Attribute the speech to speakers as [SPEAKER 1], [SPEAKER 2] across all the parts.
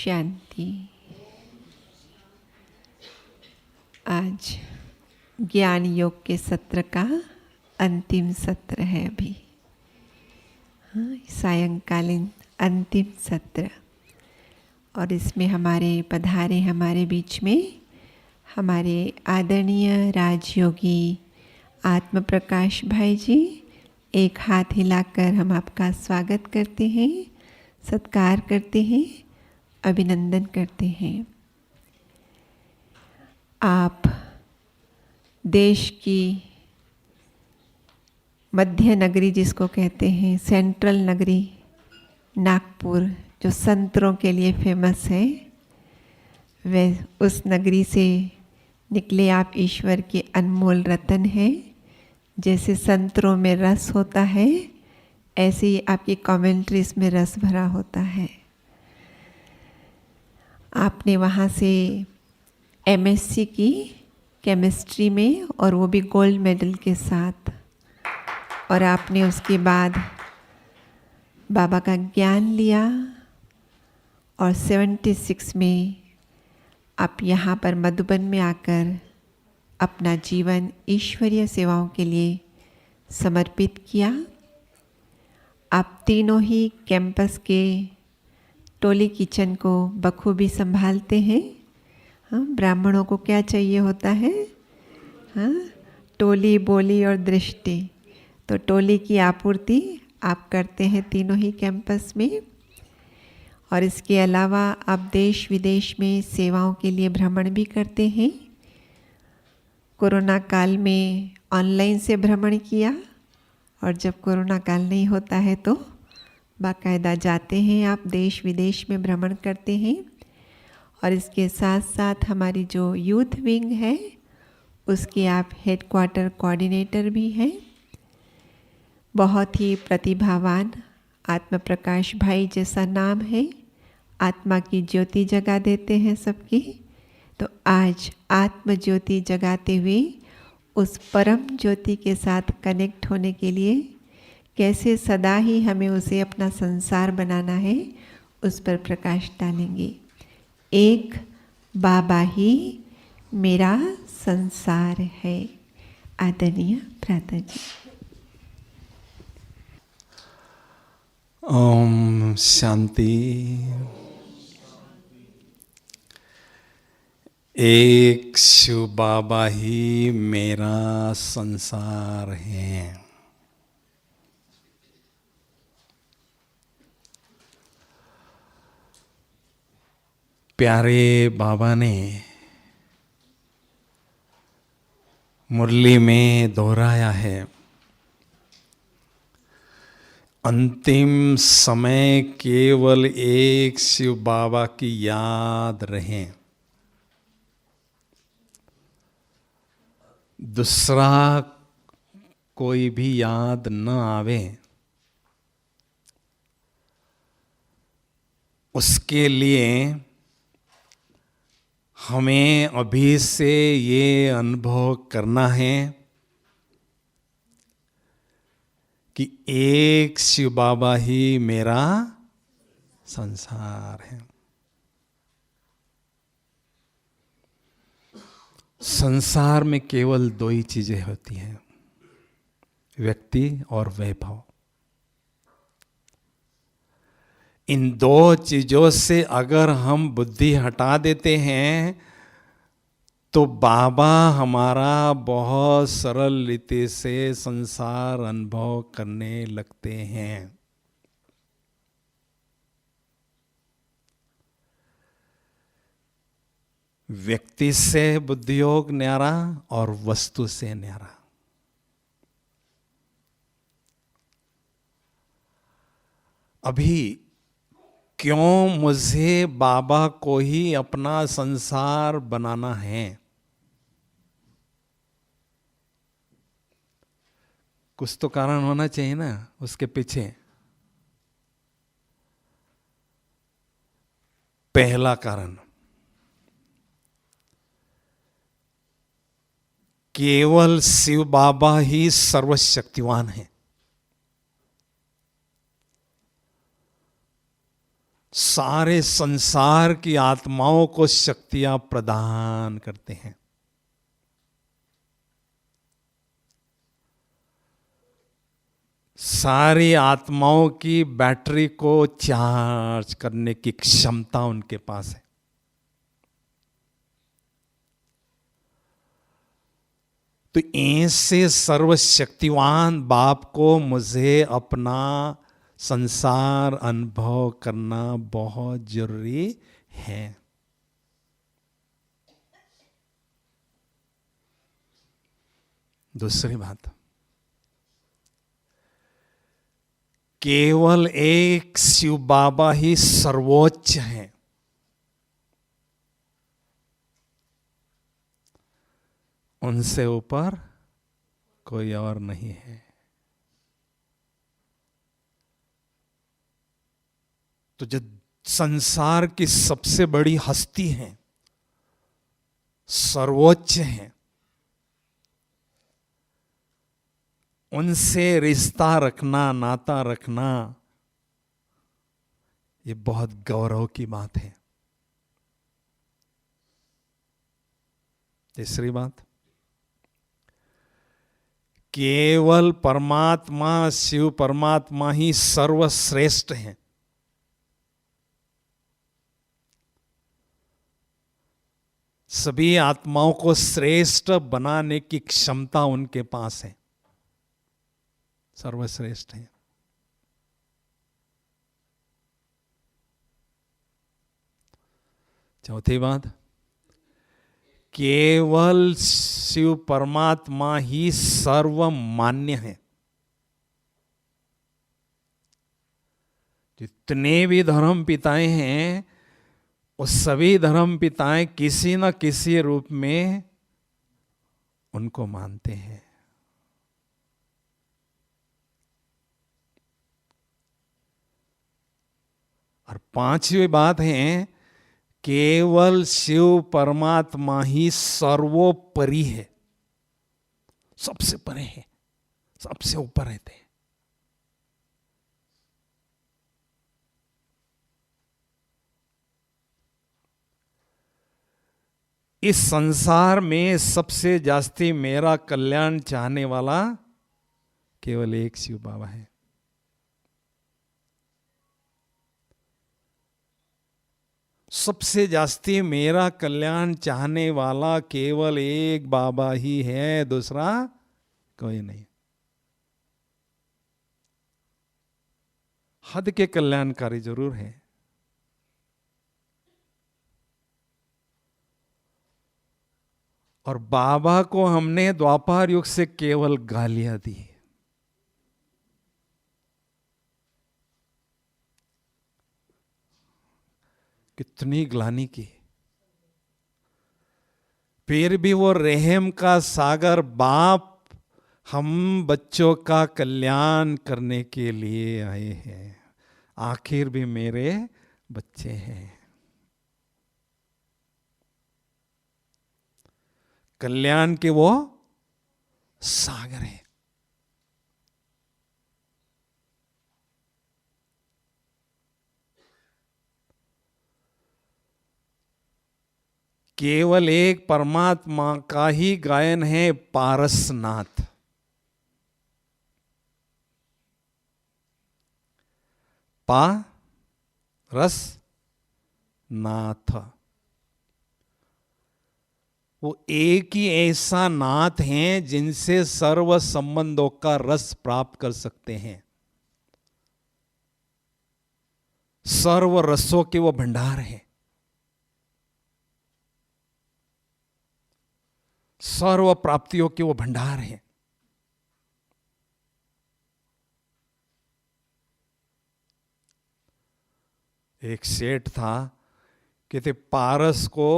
[SPEAKER 1] शांति। आज ज्ञान योग के सत्र का अंतिम सत्र है अभी। हाँ, सायंकालीन अंतिम सत्र। और इसमें हमारे पधारे हमारे बीच में हमारे आदरणीय राजयोगी आत्म प्रकाश भाई जी। एक हाथ हिलाकर हम आपका स्वागत करते हैं, सत्कार करते हैं, अभिनंदन करते हैं। आप देश की मध्य नगरी जिसको कहते हैं, सेंट्रल नगरी नागपुर, जो संतरों के लिए फेमस है, वह उस नगरी से निकले आप ईश्वर के अनमोल रतन हैं। जैसे संतरों में रस होता है, ऐसे ही आपकी कमेंट्रीज में रस भरा होता है। आपने वहाँ से एमएससी की केमिस्ट्री में, और वो भी गोल्ड मेडल के साथ। और आपने उसके बाद बाबा का ज्ञान लिया और 76 में आप यहाँ पर मधुबन में आकर अपना जीवन ईश्वरीय सेवाओं के लिए समर्पित किया। आप तीनों ही कैंपस के टोली किचन को बखूबी संभालते हैं। हाँ, ब्राह्मणों को क्या चाहिए होता है? हाँ, टोली, बोली और दृष्टि। तो टोली की आपूर्ति आप करते हैं तीनों ही कैंपस में। और इसके अलावा आप देश विदेश में सेवाओं के लिए भ्रमण भी करते हैं। कोरोना काल में ऑनलाइन से भ्रमण किया, और जब कोरोना काल नहीं होता है तो बाकायदा जाते हैं आप, देश विदेश में भ्रमण करते हैं। और इसके साथ साथ हमारी जो यूथ विंग है, उसके आप हेडक्वार्टर कोऑर्डिनेटर भी हैं। बहुत ही प्रतिभावान आत्म प्रकाश भाई जैसा नाम है, आत्मा की ज्योति जगा देते हैं सबकी। तो आज आत्म ज्योति जगाते हुए उस परम ज्योति के साथ कनेक्ट होने के लिए कैसे सदा ही हमें उसे अपना संसार बनाना है, उस पर प्रकाश डालेंगे। एक बाबा ही मेरा संसार है। आदरणीय भ्राता जी।
[SPEAKER 2] ओम शांति। एक शिव बाबा ही मेरा संसार है। प्यारे बाबा ने मुरली में दोहराया है, अंतिम समय केवल एक शिव बाबा की याद रहे, दूसरा कोई भी याद न आवे। उसके लिए हमें अभी से ये अनुभव करना है कि एक शिव बाबा ही मेरा संसार है। संसार में केवल दो ही चीजें होती हैं, व्यक्ति और वैभव। इन दो चीजों से अगर हम बुद्धि हटा देते हैं तो बाबा हमारा बहुत सरल रीति से संसार अनुभव करने लगते हैं। व्यक्ति से बुद्धि योग न्यारा और वस्तु से न्यारा। अभी क्यों मुझे बाबा को ही अपना संसार बनाना है? कुछ तो कारण होना चाहिए ना उसके पीछे। पहला कारण, केवल शिव बाबा ही सर्वशक्तिवान है। सारे संसार की आत्माओं को शक्तियां प्रदान करते हैं। सारी आत्माओं की बैटरी को चार्ज करने की क्षमता उनके पास है। तो ऐसे सर्वशक्तिवान बाप को मुझे अपना संसार अनुभव करना बहुत जरूरी है। दूसरी बात, केवल एक शिव बाबा ही सर्वोच्च है। उनसे ऊपर कोई और नहीं है। तो जो संसार की सबसे बड़ी हस्ती है, सर्वोच्च है, उनसे रिश्ता रखना, नाता रखना, ये बहुत गौरव की बात है। तीसरी बात, केवल परमात्मा, शिव परमात्मा ही सर्वश्रेष्ठ है। सभी आत्माओं को श्रेष्ठ बनाने की क्षमता उनके पास है, सर्वश्रेष्ठ है। चौथी बात, केवल शिव परमात्मा ही सर्वमान्य है। जितने भी धर्म पिताएं हैं, वो सभी धर्म पिताएं किसी न किसी रूप में उनको मानते हैं। और पांचवी बात है, केवल शिव परमात्मा ही सर्वोपरि है, सबसे परे है, सबसे ऊपर रहते हैं। इस संसार में सबसे जास्ती मेरा कल्याण चाहने वाला केवल एक शिव बाबा है। सबसे जास्ती मेरा कल्याण चाहने वाला केवल एक बाबा ही है, दूसरा कोई नहीं। हद के कल्याणकारी जरूर है, और बाबा को हमने द्वापर युग से केवल गालियां दी। कितनी ग्लानि की, फिर भी वो रहम का सागर बाप हम बच्चों का कल्याण करने के लिए आए हैं। आखिर भी मेरे बच्चे हैं। कल्याण के वो सागर है। केवल एक परमात्मा का ही गायन है पारसनाथ। पा रस नाथ, वो एक ही ऐसा नाथ है जिनसे सर्व संबंधों का रस प्राप्त कर सकते हैं। सर्व रसों के वो भंडार है, सर्व प्राप्तियों के वो भंडार है। एक सेठ था, कहते पारस को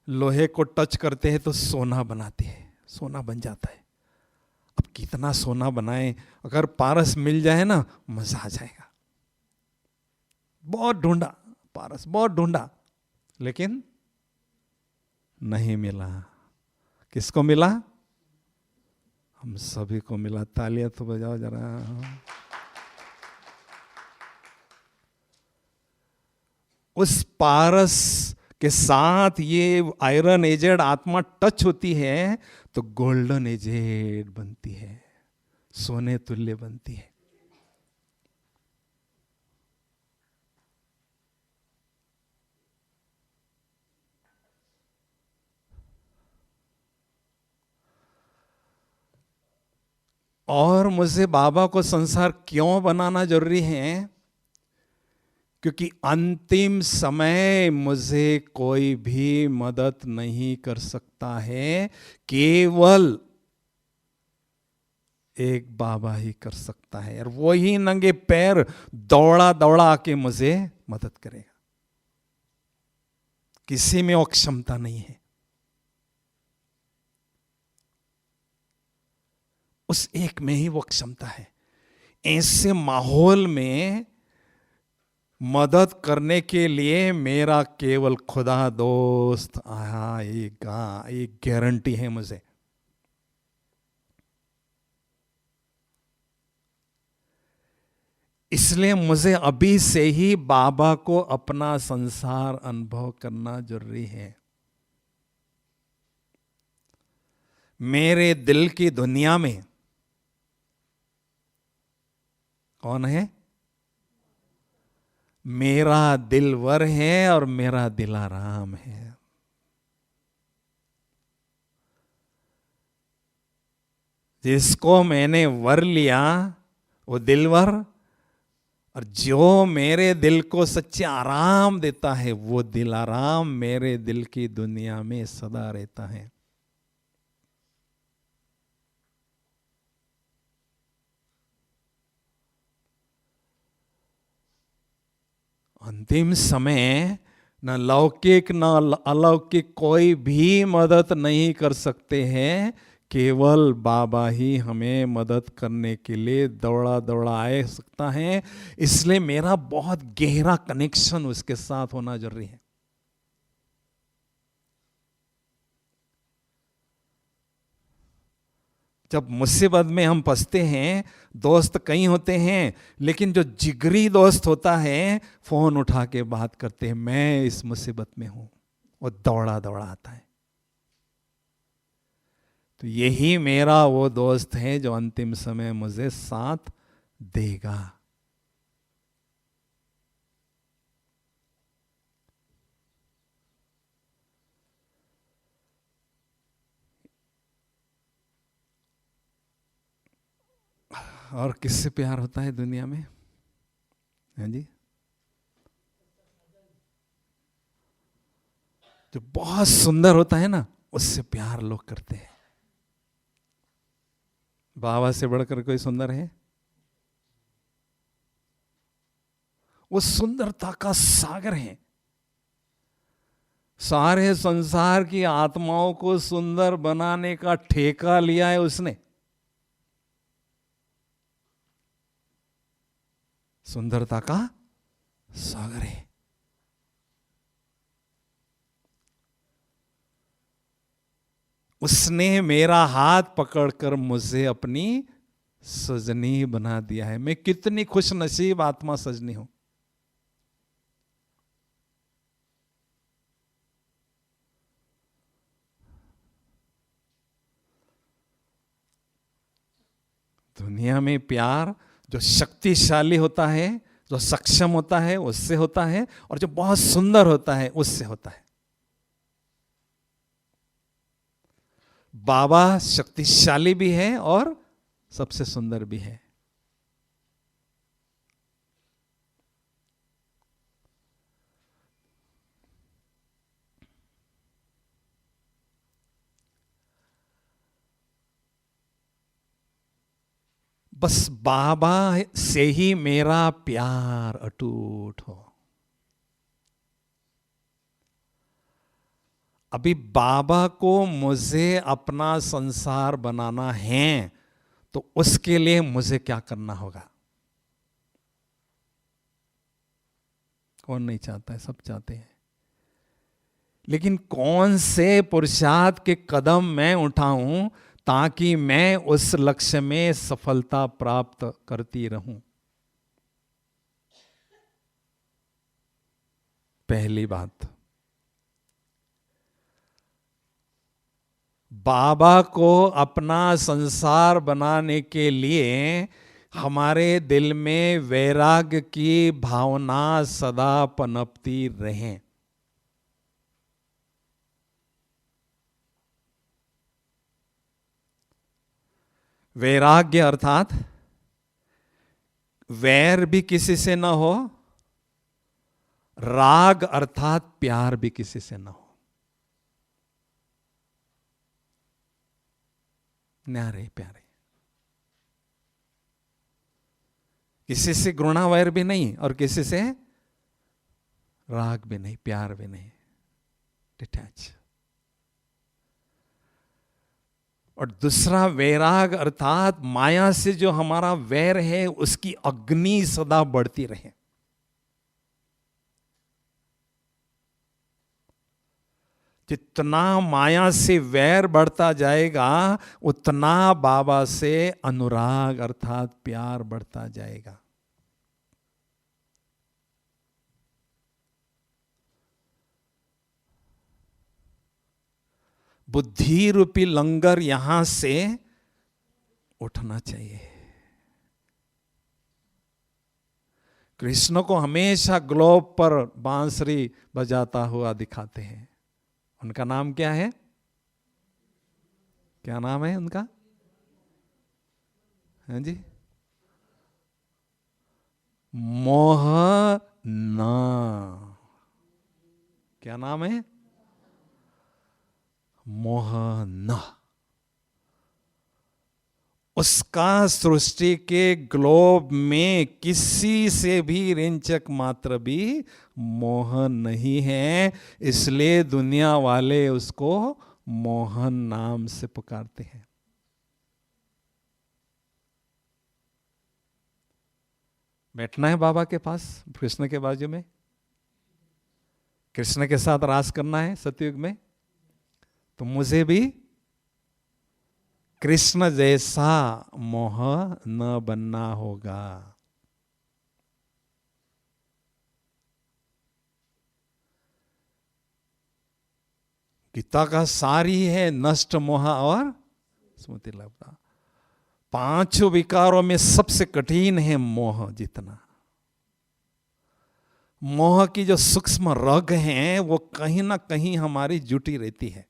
[SPEAKER 2] लोहे को टच करते हैं तो सोना बनाते हैं, सोना बन जाता है। अब कितना सोना बनाए, अगर पारस मिल जाए ना मजा आ जाएगा। बहुत ढूंढा पारस, बहुत ढूंढा, लेकिन नहीं मिला। किसको मिला? हम सभी को मिला। तालियां तो बजाओ जरा। उस पारस के साथ ये आयरन एजेड आत्मा टच होती है तो गोल्डन एजेड बनती है, सोने तुल्य बनती है। और मुझे बाबा को संसार क्यों बनाना जरूरी है? क्योंकि अंतिम समय मुझे कोई भी मदद नहीं कर सकता है, केवल एक बाबा ही कर सकता है, और वो ही नंगे पैर दौड़ा दौड़ा के मुझे मदद करेगा। किसी में वो क्षमता नहीं है। उस एक में ही वो क्षमता है। ऐसे माहौल में मदद करने के लिए मेरा केवल खुदा दोस्त आएगा, एक गारंटी है मुझे। इसलिए मुझे अभी से ही बाबा को अपना संसार अनुभव करना जरूरी है। मेरे दिल की दुनिया में कौन है? मेरा दिलवर है और मेरा दिलाराम है। जिसको मैंने वर लिया वो दिलवर, और जो मेरे दिल को सच्चे आराम देता है वो दिलाराम मेरे दिल की दुनिया में सदा रहता है। अंतिम समय न लौकिक न अलौकिक कोई भी मदद नहीं कर सकते हैं, केवल बाबा ही हमें मदद करने के लिए दौड़ा दौड़ा आ सकता है। इसलिए मेरा बहुत गहरा कनेक्शन उसके साथ होना जरूरी है। जब मुसीबत में हम फंसते हैं, दोस्त कई होते हैं, लेकिन जो जिगरी दोस्त होता है फोन उठा के बात करते हैं, मैं इस मुसीबत में हूं, वो दौड़ा दौड़ा आता है। तो यही मेरा वो दोस्त है जो अंतिम समय मुझे साथ देगा। और किससे प्यार होता है दुनिया में? हैं जी? जो बहुत सुंदर होता है ना, उससे प्यार लोग करते हैं। बाबा से बढ़कर कोई सुंदर है? वो सुंदरता का सागर है। सारे संसार की आत्माओं को सुंदर बनाने का ठेका लिया है उसने। सुंदरता का सागर है। उसने मेरा हाथ पकड़कर मुझे अपनी सजनी बना दिया है। मैं कितनी खुश नसीब आत्मा सजनी हूं। दुनिया में प्यार जो शक्तिशाली होता है, जो सक्षम होता है, उससे होता है, और जो बहुत सुंदर होता है उससे होता है। बाबा शक्तिशाली भी है और सबसे सुंदर भी है। बस बाबा से ही मेरा प्यार अटूट हो। अभी बाबा को मुझे अपना संसार बनाना है, तो उसके लिए मुझे क्या करना होगा? कौन नहीं चाहता है? सब चाहते हैं। लेकिन कौन से पुरुषार्थ के कदम मैं उठाऊं ताकि मैं उस लक्ष्य में सफलता प्राप्त करती रहूं? पहली बात, बाबा को अपना संसार बनाने के लिए हमारे दिल में वैराग्य की भावना सदा पनपती रहे। वैराग्य अर्थात वैर भी किसी से न हो, राग अर्थात प्यार भी किसी से न हो। न्यारे प्यारे, किसी से घृणा वैर भी नहीं और किसी से राग भी नहीं, प्यार भी नहीं, डिटैच। और दूसरा वैराग अर्थात माया से जो हमारा वैर है उसकी अग्नि सदा बढ़ती रहे। जितना माया से वैर बढ़ता जाएगा उतना बाबा से अनुराग अर्थात प्यार बढ़ता जाएगा। बुद्धि रूपी लंगर यहां से उठना चाहिए। कृष्ण को हमेशा ग्लोब पर बांसुरी बजाता हुआ दिखाते हैं। उनका नाम क्या है? क्या नाम है उनका? हाँ जी, मोहना। क्या नाम है? मोहना। उसका सृष्टि के ग्लोब में किसी से भी रिंचक मात्र भी मोह नहीं है, इसलिए दुनिया वाले उसको मोहन नाम से पुकारते हैं। बैठना है बाबा के पास, कृष्ण के बाजू में, कृष्ण के साथ रास करना है सतयुग में, तो मुझे भी कृष्ण जैसा मोह न बनना होगा। गीता का सार ही है नष्ट मोह और स्मृति लब्धा। पांचों विकारों में सबसे कठिन है मोह जीतना। मोह की जो सूक्ष्म रग हैं वो कहीं ना कहीं हमारी जुटी रहती है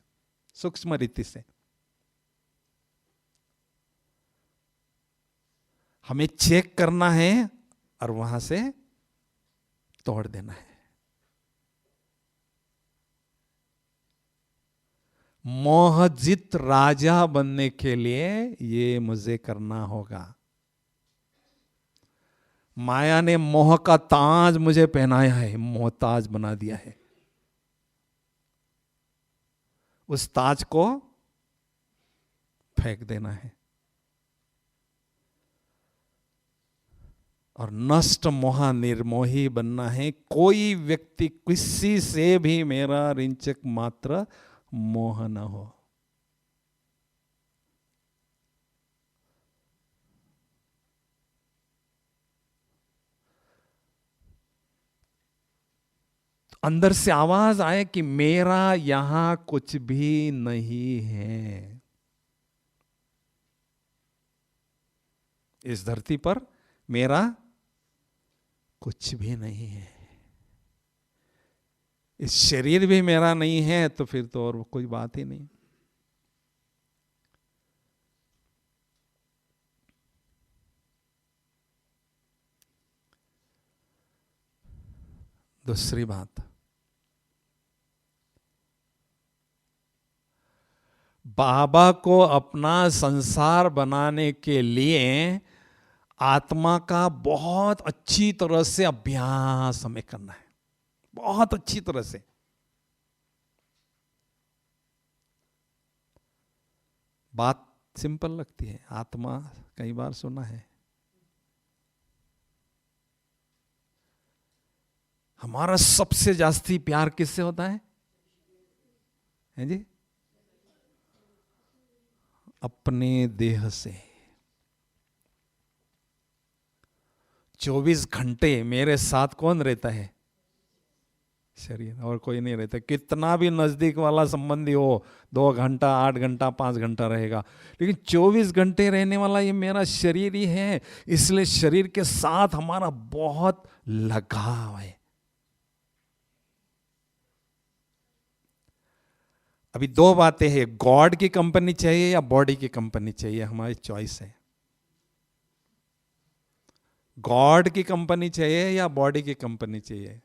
[SPEAKER 2] सूक्ष्म रीति से। हमें चेक करना है और वहां से तोड़ देना है। मोहजित राजा बनने के लिए ये मुझे करना होगा। माया ने मोह का ताज मुझे पहनाया है, मोहताज बना दिया है। उस ताज को फेंक देना है और नष्ट मोहा निर्मोही बनना है। कोई व्यक्ति किसी से भी मेरा रिंचक मात्र मोह न हो। अंदर से आवाज आए कि मेरा यहां कुछ भी नहीं है। इस धरती पर मेरा कुछ भी नहीं है। इस शरीर भी मेरा नहीं है तो फिर तो और कोई बात ही नहीं। दूसरी बात, बाबा को अपना संसार बनाने के लिए आत्मा का बहुत अच्छी तरह से अभ्यास हमें करना है, बहुत अच्छी तरह से। बात सिंपल लगती है, आत्मा कई बार सुना है। हमारा सबसे जास्ती प्यार किससे होता है? हैं जी? अपने देह से। 24 घंटे मेरे साथ कौन रहता है? शरीर और कोई नहीं रहता। कितना भी नजदीक वाला संबंधी हो, 2 घंटा, 8 घंटा, 5 घंटा रहेगा, लेकिन 24 घंटे रहने वाला ये मेरा शरीर ही है। इसलिए शरीर के साथ हमारा बहुत लगाव है। अभी 2 बातें हैं, गॉड की कंपनी चाहिए या बॉडी की कंपनी चाहिए, हमारी चॉइस है। गॉड की कंपनी चाहिए या बॉडी की कंपनी चाहिए?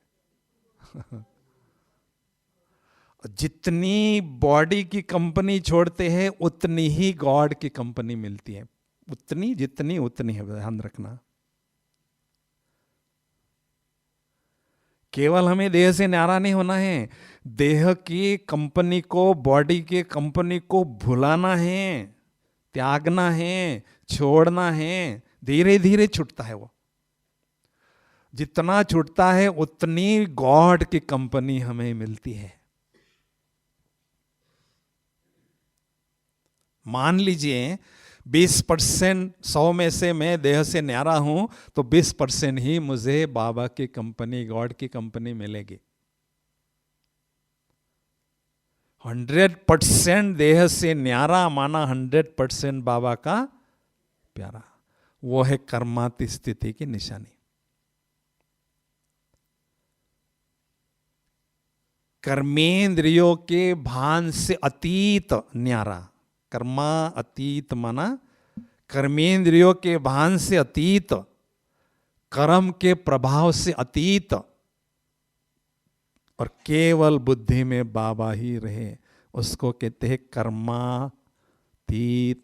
[SPEAKER 2] जितनी बॉडी की कंपनी छोड़ते हैं उतनी ही गॉड की कंपनी मिलती है। उतनी जितनी उतनी है, ध्यान रखना। केवल हमें देह से न्यारा नहीं होना है, देह की कंपनी को, बॉडी के कंपनी को भुलाना है, त्यागना है, छोड़ना है। धीरे धीरे छूटता है वो। जितना छूटता है उतनी गॉड की कंपनी हमें मिलती है। मान लीजिए 20% 100 में से मैं देह से न्यारा हूं, तो 20% ही मुझे बाबा की कंपनी, गॉड की कंपनी मिलेगी। 100% देह से न्यारा माना 100% बाबा का प्यारा। वो है कर्माती स्थिति की निशानी। कर्मेंद्रियों के भान से अतीत न्यारा। कर्मा अतीत माना कर्मेंद्रियों के भान से अतीत, कर्म के प्रभाव से अतीत, और केवल बुद्धि में बाबा ही रहे, उसको कहते हैं कर्मातीत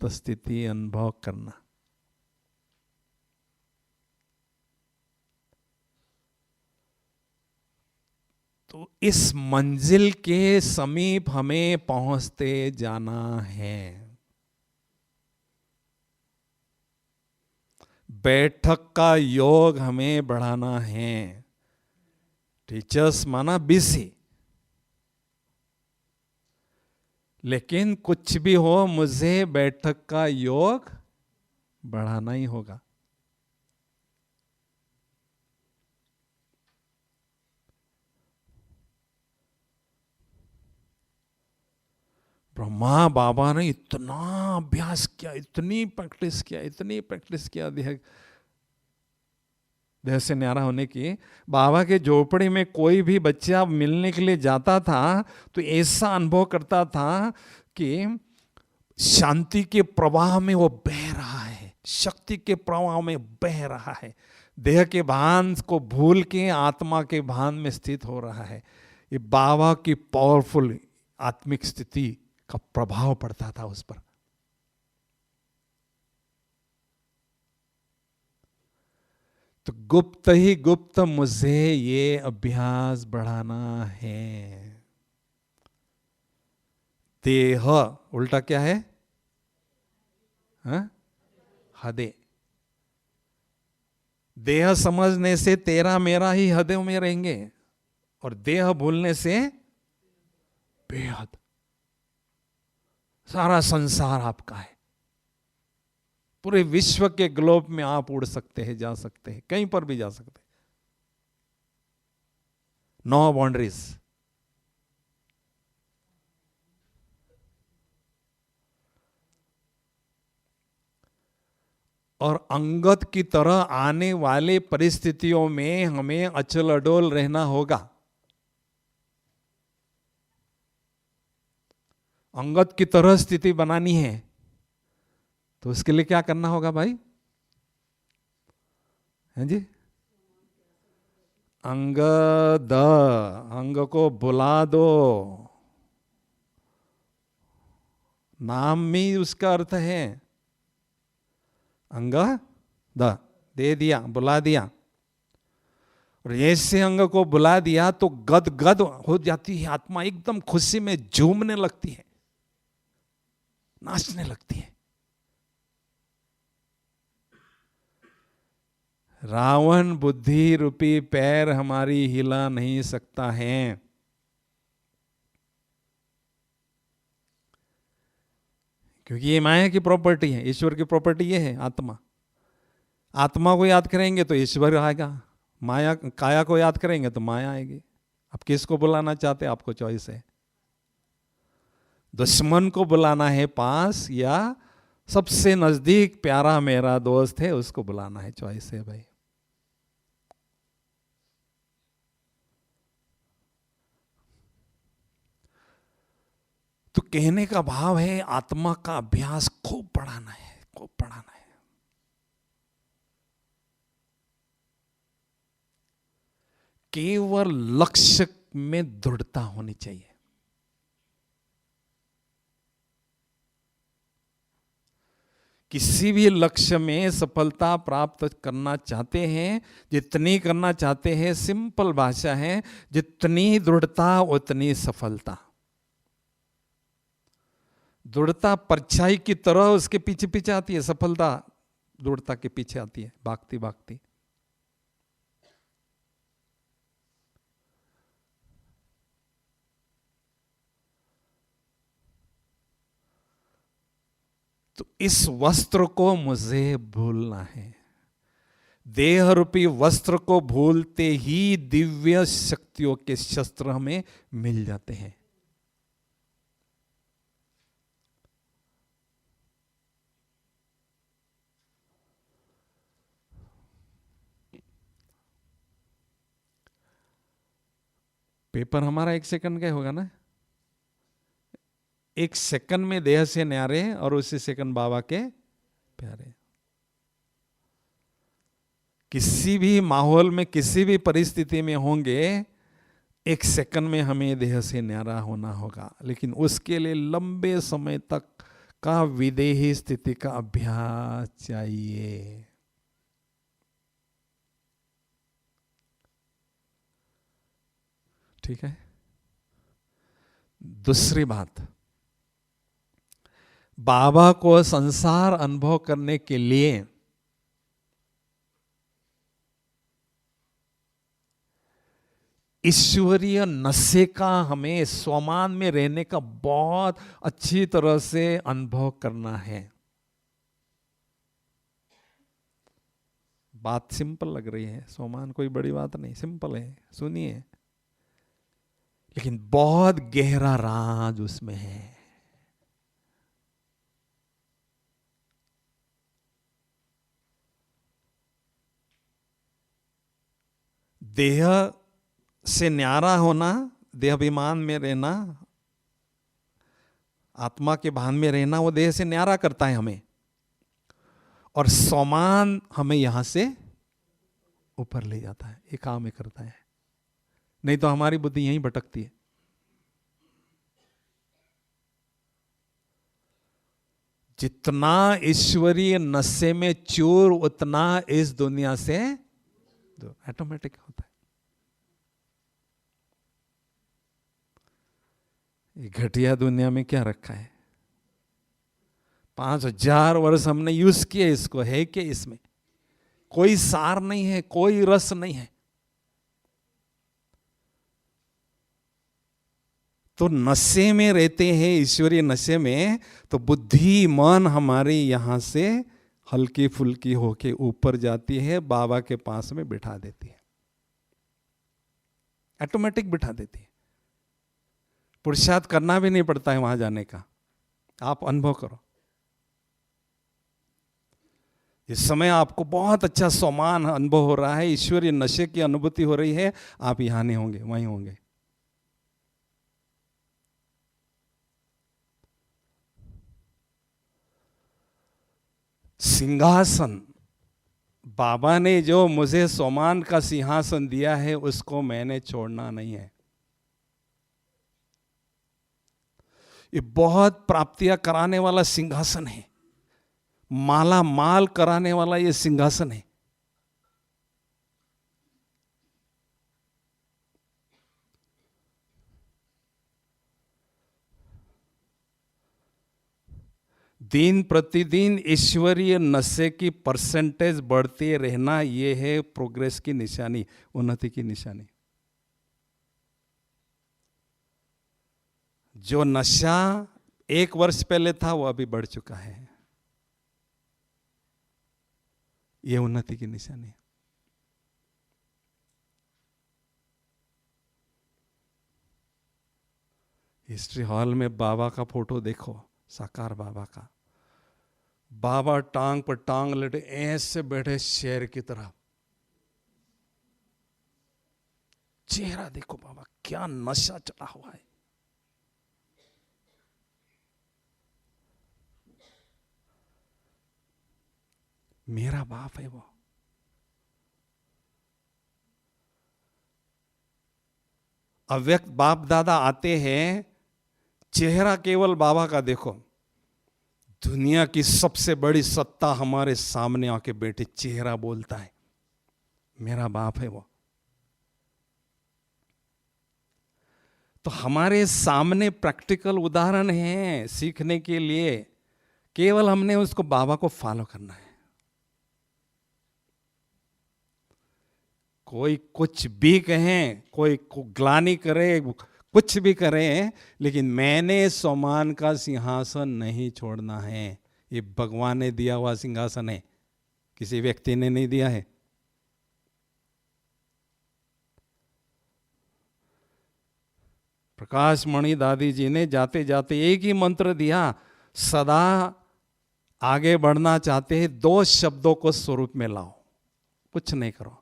[SPEAKER 2] स्थिति अनुभव करना। तो इस मंजिल के समीप हमें पहुंचते जाना है। बैठक का योग हमें बढ़ाना है। टीचर्स माना बिजी, लेकिन कुछ भी हो मुझे बैठक का योग बढ़ाना ही होगा। ब्रह्मा बाबा ने इतना अभ्यास किया, इतनी प्रैक्टिस किया देह से न्यारा होने की। बाबा के झोपड़ी में कोई भी बच्चा मिलने के लिए जाता था तो ऐसा अनुभव करता था कि शांति के प्रवाह में वो बह रहा है, शक्ति के प्रवाह में बह रहा है, देह के भान को भूल के आत्मा के भान में स्थित हो रहा है। ये बाबा की पावरफुल आत्मिक स्थिति का प्रभाव पड़ता था उस पर। तो गुप्त ही गुप्त मुझे ये अभ्यास बढ़ाना है। देह उल्टा क्या है? हदे। देह समझने से तेरा मेरा ही हदे में रहेंगे, और देह भूलने से बेहद। सारा संसार आपका है। पूरे विश्व के ग्लोब में आप उड़ सकते हैं, जा सकते हैं, कहीं पर भी जा सकते हैं। No boundaries. और अंगत की तरह आने वाले परिस्थितियों में हमें अचल अडोल रहना होगा। अंगत की तरह स्थिति बनानी है तो उसके लिए क्या करना होगा भाई? हैं जी? अंग को बुला दो। नाम में उसका अर्थ है अंग द, दे दिया, बुला दिया। और ऐसे अंग को बुला दिया तो गद गद हो जाती है आत्मा, एकदम खुशी में झूमने लगती है, नाचने लगती है। रावण बुद्धि रूपी पैर हमारी हिला नहीं सकता है। क्योंकि ये माया की प्रॉपर्टी है, ईश्वर की प्रॉपर्टी ये है आत्मा। आत्मा को याद करेंगे तो ईश्वर आएगा, माया काया को याद करेंगे तो माया आएगी। आप किसको बुलाना चाहते हैं, आपको चॉइस है। दुश्मन को बुलाना है पास, या सबसे नजदीक प्यारा मेरा दोस्त है उसको बुलाना है, चॉइस है भाई। तो कहने का भाव है आत्मा का अभ्यास खूब बढ़ाना है, खूब बढ़ाना है। केवल लक्ष्य में दृढ़ता होनी चाहिए। किसी भी लक्ष्य में सफलता प्राप्त करना चाहते हैं, जितनी करना चाहते हैं, सिंपल भाषा है, जितनी दृढ़ता उतनी सफलता। दृढ़ता परछाई की तरह उसके पीछे पीछे आती है, सफलता दृढ़ता के पीछे आती है, भागती भागती। तो इस वस्त्र को मुझे भूलना है। देह रूपी वस्त्र को भूलते ही दिव्य शक्तियों के शस्त्र हमें मिल जाते हैं। पेपर हमारा 1 सेकंड का होगा ना, 1 सेकंड में देह से न्यारे और उसी सेकंड बाबा के प्यारे। किसी भी माहौल में, किसी भी परिस्थिति में होंगे, 1 सेकंड में हमें देह से न्यारा होना होगा, लेकिन उसके लिए लंबे समय तक का विदेही स्थिति का अभ्यास चाहिए। ठीक है। दूसरी बात, बाबा को संसार अनुभव करने के लिए ईश्वरीय नशे का, हमें स्वमान में रहने का बहुत अच्छी तरह से अनुभव करना है। बात सिंपल लग रही है, स्वमान कोई बड़ी बात नहीं, सिंपल है, सुनिए, लेकिन बहुत गहरा राज उसमें है। देह से न्यारा होना, देहाभिमान में रहना, आत्मा के भान में रहना, वो देह से न्यारा करता है हमें, और समान हमें यहां से ऊपर ले जाता है, ये काम ही करता है। नहीं तो हमारी बुद्धि यहीं भटकती है। जितना ईश्वरीय नशे में चूर, उतना इस दुनिया से ऑटोमेटिक होता है। ये घटिया दुनिया में क्या रखा है, 5000 वर्ष हमने यूज किए इसको, है कि इसमें कोई सार नहीं है, कोई रस नहीं है। तो नशे में रहते हैं, ईश्वरीय नशे में, तो बुद्धि मन हमारी यहां से हल्की फुल्की होके ऊपर जाती है, बाबा के पास में बिठा देती है, ऑटोमेटिक बिठा देती है। पुरुषार्थ करना भी नहीं पड़ता है वहां जाने का, आप अनुभव करो। इस समय आपको बहुत अच्छा समान अनुभव हो रहा है, ईश्वरीय नशे की अनुभूति हो रही है, आप यहां नहीं होंगे, वहीं होंगे। सिंहासन, बाबा ने जो मुझे सोमान का सिंहासन दिया है, उसको मैंने छोड़ना नहीं है। ये बहुत प्राप्तियां कराने वाला सिंहासन है, माला माल कराने वाला ये सिंहासन है। दिन प्रतिदिन ईश्वरीय नशे की परसेंटेज बढ़ते रहना, ये है प्रोग्रेस की निशानी, उन्नति की निशानी। जो नशा 1 वर्ष पहले था, वो अभी बढ़ चुका है, ये उन्नति की निशानी। हिस्ट्री हॉल में बाबा का फोटो देखो, साकार बाबा का। बाबा टांग पर टांग लेटे ऐसे बैठे शेर की तरह। चेहरा देखो बाबा, क्या नशा चढ़ा हुआ है। मेरा बाप है वो। अव्यक्त बाप दादा आते हैं, चेहरा केवल बाबा का देखो। दुनिया की सबसे बड़ी सत्ता हमारे सामने आके बैठे, चेहरा बोलता है मेरा बाप है वो। तो हमारे सामने प्रैक्टिकल उदाहरण है सीखने के लिए, केवल हमने उसको बाबा को फॉलो करना है। कोई कुछ भी कहें, कोई ग्लानि करे, कुछ भी करें, लेकिन मैंने सोमान का सिंहासन नहीं छोड़ना है। ये भगवान ने दिया हुआ सिंहासन है, किसी व्यक्ति ने नहीं दिया है। प्रकाश मणि दादी जी ने जाते जाते एक ही मंत्र दिया, सदा आगे बढ़ना चाहते हैं, 2 शब्दों को स्वरूप में लाओ, कुछ नहीं करो,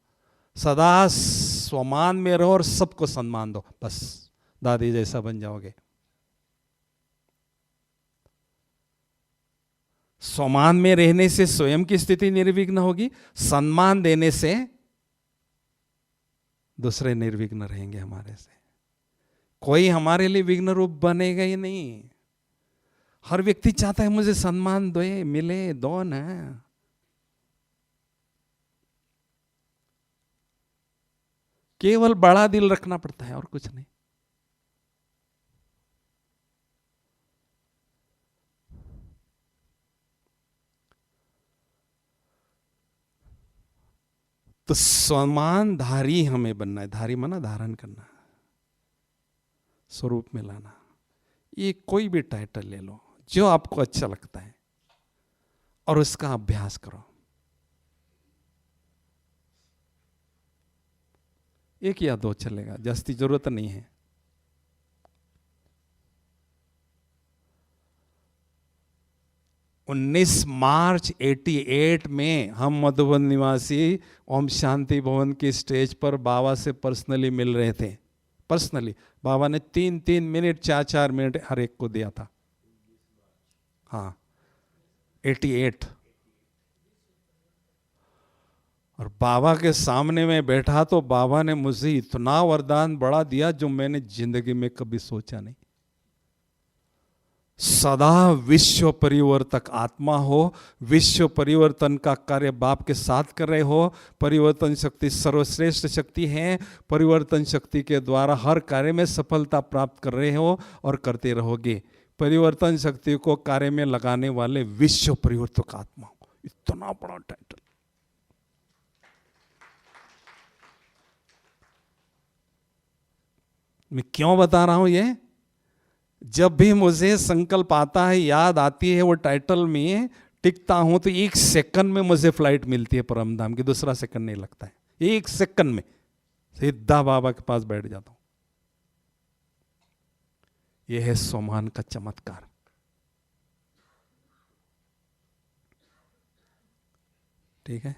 [SPEAKER 2] सदा स्वमान में रहो और सबको सम्मान दो, बस दादी जैसा बन जाओगे। स्वमान में रहने से स्वयं की स्थिति निर्विघ्न होगी, सम्मान देने से दूसरे निर्विघ्न रहेंगे हमारे से। कोई हमारे लिए विघ्न रूप बनेगा ही नहीं। हर व्यक्ति चाहता है मुझे सम्मान दे, मिले, दो ना। केवल बड़ा दिल रखना पड़ता है और कुछ नहीं। तो सम्मानधारी हमें बनना है। धारी माना धारण करना, स्वरूप में लाना। ये कोई भी टाइटल ले लो जो आपको अच्छा लगता है और उसका अभ्यास करो। एक या 2 चलेगा, जास्ती जरूरत नहीं है। मार्च 1988 में हम मधुबन निवासी ओम शांति भवन की स्टेज पर बाबा से पर्सनली मिल रहे थे। पर्सनली बाबा ने 3-3 मिनट 4-4 मिनट हर एक को दिया था। हाँ 88। और बाबा के सामने में बैठा तो बाबा ने मुझे इतना वरदान बड़ा दिया जो मैंने जिंदगी में कभी सोचा नहीं। सदा विश्व परिवर्तक आत्मा हो, विश्व परिवर्तन का कार्य बाप के साथ कर रहे हो। परिवर्तन शक्ति सर्वश्रेष्ठ शक्ति है। परिवर्तन शक्ति के द्वारा हर कार्य में सफलता प्राप्त कर रहे हो और करते रहोगे। परिवर्तन शक्ति को कार्य में लगाने वाले विश्व परिवर्तक आत्मा हो। इतना बड़ा टाइटल। मैं क्यों बता रहा हूं ये? जब भी मुझे संकल्प आता है, याद आती है वो टाइटल में, टिकता हूं तो 1 सेकंड में मुझे फ्लाइट मिलती है परम धाम की। दूसरा सेकंड नहीं लगता है। 1 सेकंड में सीधा बाबा के पास बैठ जाता हूं। यह है सोमान का चमत्कार। ठीक है।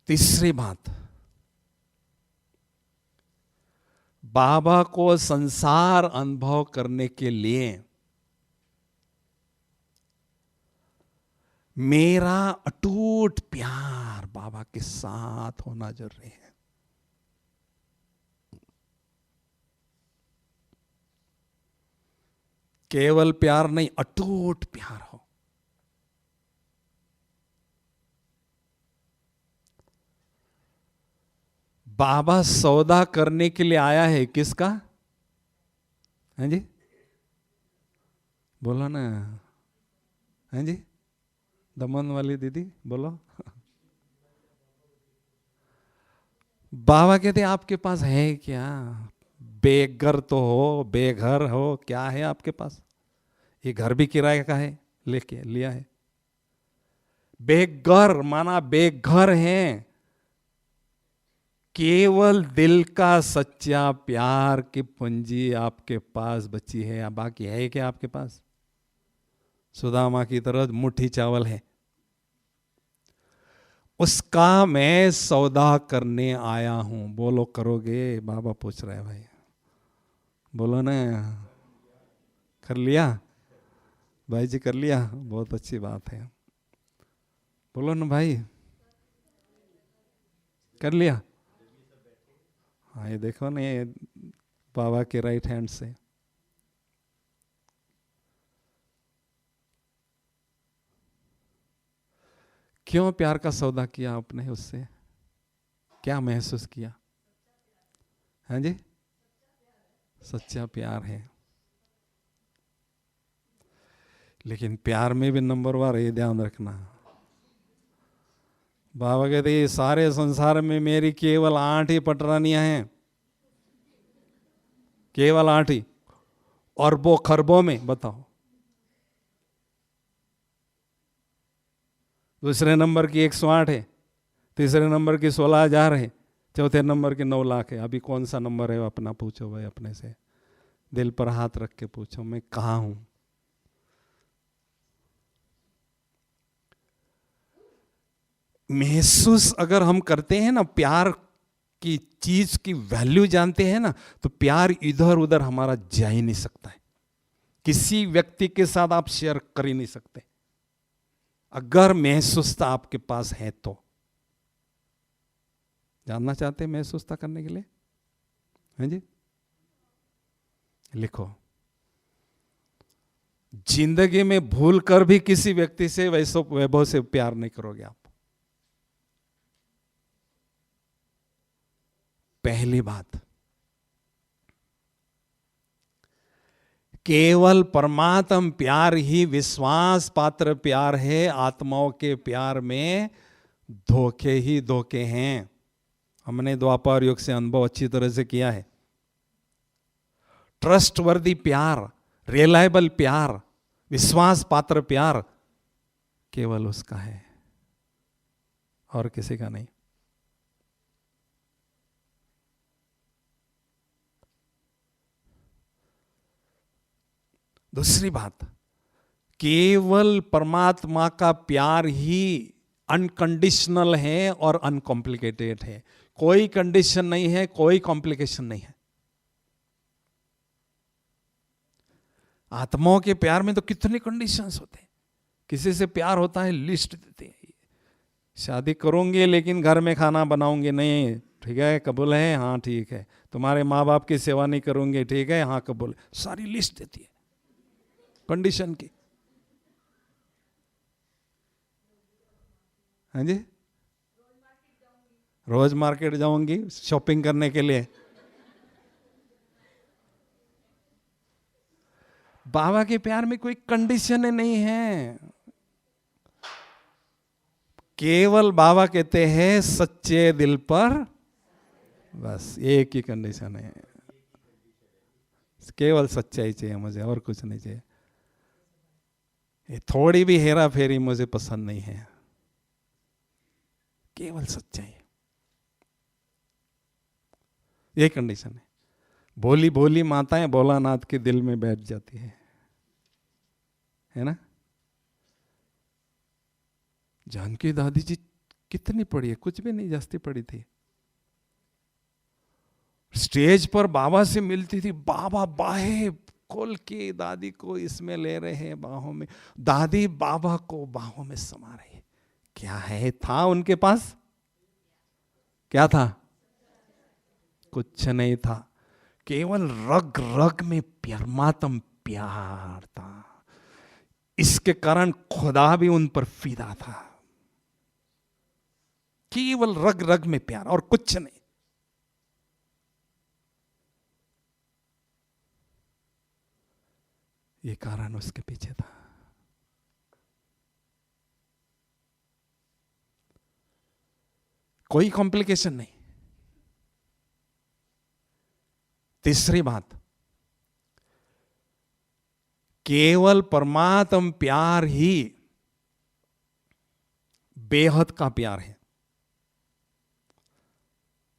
[SPEAKER 2] तीसरी बात, बाबा को संसार अनुभव करने के लिए मेरा अटूट प्यार बाबा के साथ होना जरूरी है। केवल प्यार नहीं, अटूट प्यार हो। बाबा सौदा करने के लिए आया है, किसका? हैं जी, बोलो ना। हैं जी, दमन वाली दीदी बोलो। बाबा कहते आपके पास है क्या? बेघर तो हो, बेघर हो, क्या है आपके पास? ये घर भी किराए का है, लेके लिया है। बेघर माना बेघर हैं। केवल दिल का सच्चा प्यार की पूंजी आपके पास बची है, या बाकी है क्या आपके पास? सुदामा की तरह मुट्ठी चावल है, उसका मैं सौदा करने आया हूं। बोलो करोगे? बाबा पूछ रहे हैं भाई, बोलो ना। कर लिया भाई जी, कर लिया, बहुत अच्छी बात है। बोलो ना भाई, कर लिया? हाँ, ये देखो ना, ये बाबा के राइट हैंड से। क्यों प्यार का सौदा किया आपने उससे? क्या महसूस किया? हाँ जी, सच्चा प्यार है। लेकिन प्यार में भी नंबर वन, ये ध्यान रखना। बाबा कहते ये सारे संसार में मेरी केवल 8 ही पटरानियां हैं, केवल 8 ही, अरबों खरबों में बताओ। दूसरे नंबर की 108 है, तीसरे नंबर की 16,000 है, चौथे नंबर की 9 लाख है। अभी कौन सा नंबर है अपना पूछो भाई, अपने से दिल पर हाथ रख के पूछो, मैं कहाँ हूं? महसूस अगर हम करते हैं ना, प्यार की चीज की वैल्यू जानते हैं ना, तो प्यार इधर उधर हमारा जा ही नहीं सकता है। किसी व्यक्ति के साथ आप शेयर कर ही नहीं सकते अगर महसूसता आपके पास है तो। जानना चाहते हैं महसूसता करने के लिए? हैं जी, लिखो। जिंदगी में भूल कर भी किसी व्यक्ति से वैसे वैभव से प्यार नहीं करोगे आप। पहली बात, केवल परमात्म प्यार ही विश्वास पात्र प्यार है। आत्माओं के प्यार में धोखे ही धोखे हैं। हमने द्वापर युग से अनुभव अच्छी तरह से किया है। ट्रस्टवर्दी प्यार, रिलायबल प्यार, विश्वास पात्र प्यार केवल उसका है और किसी का नहीं। दूसरी बात, केवल परमात्मा का प्यार ही अनकंडीशनल है और अनकॉम्प्लिकेटेड है। कोई कंडीशन नहीं है, कोई कॉम्प्लिकेशन नहीं है। आत्माओं के प्यार में तो कितने कंडीशंस होते हैं। किसी से प्यार होता है, लिस्ट देते हैं, शादी करूंगे लेकिन घर में खाना बनाऊंगे नहीं, ठीक है कबूल है, हाँ ठीक है। तुम्हारे माँ बाप की सेवा नहीं करूंगे, ठीक है, हाँ कबूल। सारी लिस्ट देती है कंडीशन की। हाँ जी, रोज मार्केट जाऊंगी शॉपिंग करने के लिए। बाबा के प्यार में कोई कंडीशन नहीं है। केवल बाबा कहते हैं सच्चे दिल पर, बस एक ही कंडीशन है, केवल सच्चाई चाहिए मुझे, और कुछ नहीं चाहिए। ये थोड़ी भी हेरा फेरी मुझे पसंद नहीं है, केवल सच्चाई, ये कंडीशन है। भोली भोली माताएं भोलानाथ के दिल में बैठ जाती है ना। जानकी दादी जी कितनी पढ़ी है? कुछ भी नहीं, जास्ती पढ़ी थी। स्टेज पर बाबा से मिलती थी, बाबा बाहें खोल के दादी को इसमें ले रहे हैं बाहों में, दादी बाबा को बाहों में समा रही है। क्या है था उनके पास? क्या था? कुछ नहीं था, केवल रग रग में परमात्म प्यार था। इसके कारण खुदा भी उन पर फिदा था। केवल रग रग में प्यार और कुछ नहीं। ये कारण उसके पीछे था। कोई कॉम्प्लिकेशन नहीं। तीसरी बात, केवल परमात्म प्यार ही बेहद का प्यार है।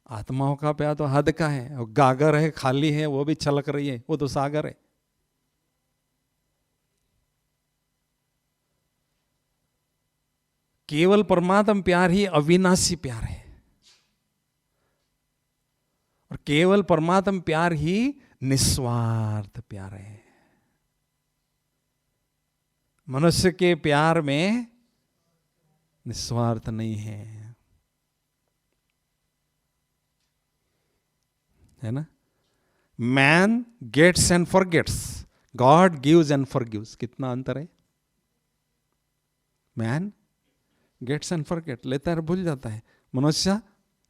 [SPEAKER 2] आत्माओं का प्यार तो हद का है, और गागर है, खाली है, वो भी छलक रही है, वो तो सागर है। केवल परमात्मा प्यार ही अविनाशी प्यार है, और केवल परमात्मा प्यार ही निस्वार्थ प्यार है। मनुष्य के प्यार में निस्वार्थ नहीं है ना। Man gets and forgets, God gives and forgives. कितना अंतर है। मैन गेट्स एंड फॉरगेट, लेता है भूल जाता है। मनुष्य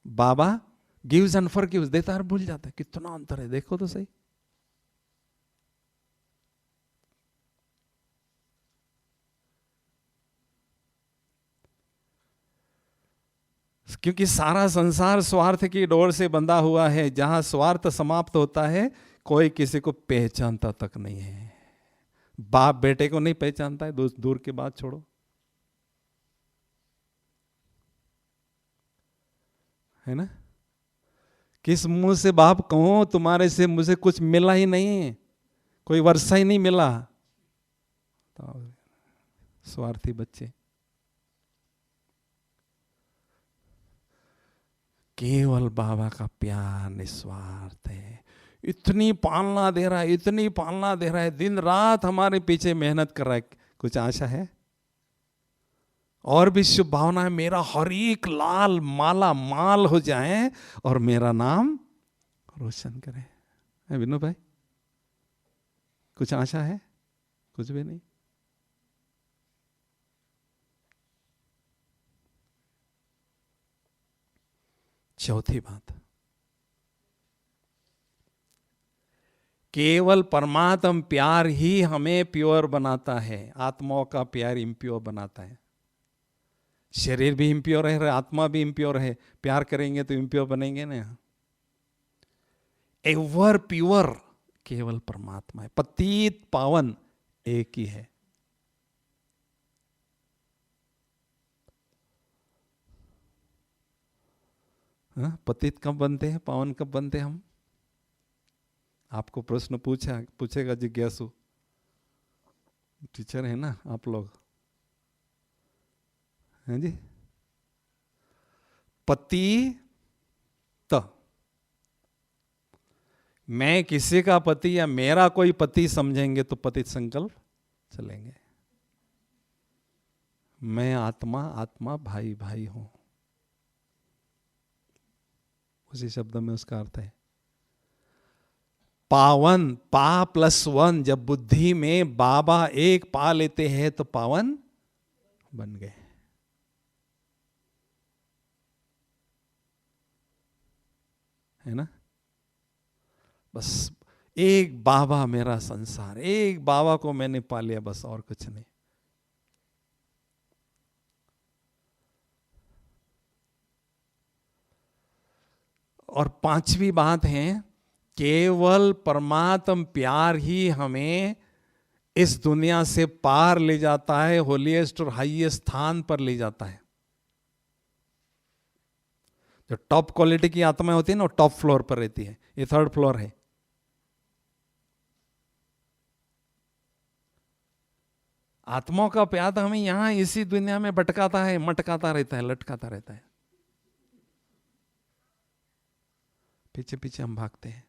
[SPEAKER 2] बाबा गिव्स एंड फॉरगिव्स, देता है भूल जाता है। कितना अंतर है, देखो तो सही। क्योंकि सारा संसार स्वार्थ की डोर से बंधा हुआ है। जहां स्वार्थ समाप्त होता है, कोई किसी को पहचानता तक नहीं है। बाप बेटे को नहीं पहचानता है, दूर की बात छोड़ो, है ना। किस मुंह से बाप कहूं, तुम्हारे से मुझे कुछ मिला ही नहीं, कोई वर्षा ही नहीं मिला। तो स्वार्थी बच्चे। केवल बाबा का प्यार निस्वार्थ है। इतनी पालना दे रहा है, इतनी पालना दे रहा है, दिन रात हमारे पीछे मेहनत कर रहा है। कुछ आशा है और भी शुभ भावना है, मेरा हर एक लाल माला माल हो जाए और मेरा नाम रोशन करे। है विनोद भाई, कुछ आशा है? कुछ भी नहीं। चौथी बात, केवल परमात्म प्यार ही हमें प्योर बनाता है। आत्माओं का प्यार इम्प्योर बनाता है। शरीर भी इम्प्योर है, आत्मा भी इम्प्योर है। प्यार करेंगे तो इम्प्योर बनेंगे ना। एवर प्योर केवल परमात्मा है। पतित पावन एक ही है। पतित कब बनते हैं, पावन कब बनते हैं हम? आपको प्रश्न पूछेगा जिज्ञासु। टीचर है ना आप लोग, हैं जी। पति त, मैं किसी का पति या मेरा कोई पति समझेंगे तो पतित संकल्प चलेंगे। मैं आत्मा, आत्मा भाई भाई हूं, उसी शब्द में उसका अर्थ है। पावन, पा प्लस वन, जब बुद्धि में बाबा एक पा लेते हैं तो पावन बन गए। है ना। बस एक बाबा मेरा संसार, एक बाबा को मैंने पा लिया, बस और कुछ नहीं। और पांचवी बात है, केवल परमात्म प्यार ही हमें इस दुनिया से पार ले जाता है, होलीएस्ट और हाईएस्ट स्थान पर ले जाता है। जो टॉप क्वालिटी की आत्मा होती है ना, वो टॉप फ्लोर पर रहती है, ये थर्ड फ्लोर है। आत्माओं का प्यार तो हमें यहां इसी दुनिया में भटकाता है, मटकाता रहता है, लटकाता रहता है। पीछे पीछे हम भागते हैं।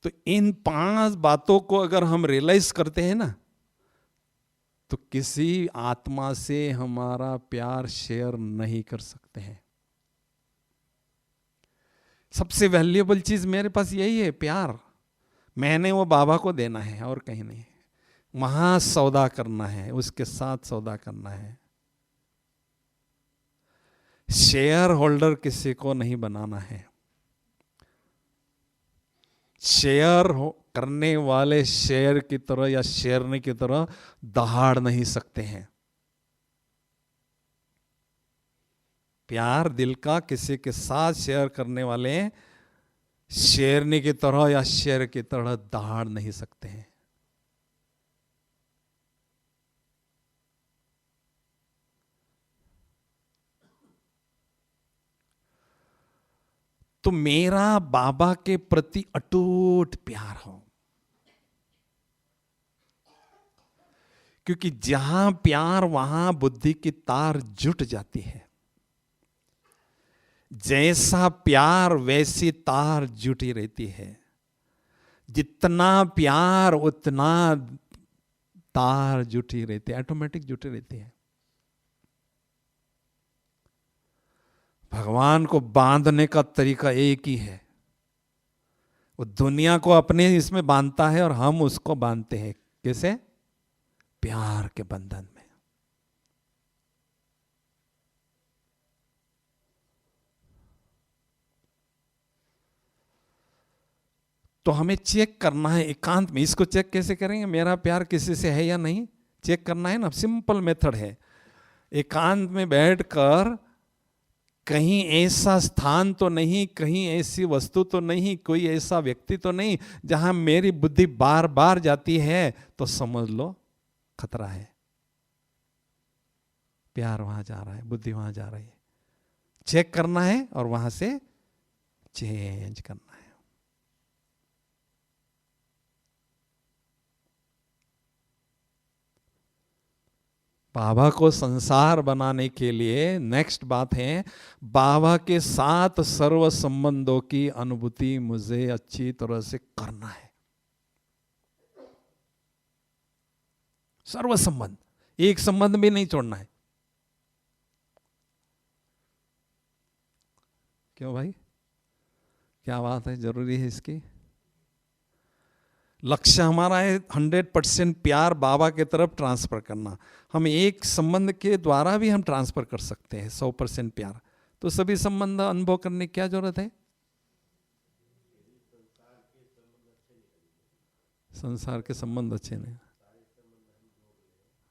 [SPEAKER 2] तो इन 5 बातों को अगर हम रियलाइज करते हैं ना, तो किसी आत्मा से हमारा प्यार शेयर नहीं कर सकते हैं। सबसे वैल्यूएबल चीज मेरे पास यही है, प्यार। मैंने वो बाबा को देना है और कहीं नहीं। वहां सौदा करना है, उसके साथ सौदा करना है। शेयर होल्डर किसी को नहीं बनाना है। शेयर करने वाले शेयर की तरह या शेरनी की तरह दहाड़ नहीं सकते हैं। प्यार दिल का किसी के साथ शेयर करने वाले शेरनी की तरह या शेर की तरह दहाड़ नहीं सकते हैं। तो मेरा बाबा के प्रति अटूट प्यार हो, क्योंकि जहां प्यार वहां बुद्धि की तार जुट जाती है। जैसा प्यार वैसी तार जुटी रहती है। जितना प्यार उतना तार जुटी रहती है, ऑटोमेटिक जुटी रहती है। भगवान को बांधने का तरीका एक ही है। वो दुनिया को अपने इसमें बांधता है और हम उसको बांधते हैं। कैसे? प्यार के बंधन में। तो हमें चेक करना है एकांत में। इसको चेक कैसे करेंगे? मेरा प्यार किसी से है या नहीं, चेक करना है ना। सिंपल मेथड है। एकांत में बैठकर कहीं ऐसा स्थान तो नहीं, कहीं ऐसी वस्तु तो नहीं, कोई ऐसा व्यक्ति तो नहीं जहां मेरी बुद्धि बार बार जाती है, तो समझ लो खतरा है। प्यार वहां जा रहा है, बुद्धि वहां जा रही है। चेक करना है और वहां से चेंज करना है। बाबा को संसार बनाने के लिए नेक्स्ट बात है, बाबा के साथ सर्व संबंधों की अनुभूति मुझे अच्छी तरह से करना है। सर्व संबंध, एक संबंध भी नहीं छोड़ना है। क्यों भाई, क्या बात है, जरूरी है इसकी? लक्ष्य हमारा है 100% प्यार बाबा के तरफ ट्रांसफर करना। हम एक संबंध के द्वारा भी हम ट्रांसफर कर सकते हैं 100% प्यार। तो सभी संबंध अनुभव करने की क्या जरूरत है? संसार के संबंध अच्छे नहीं,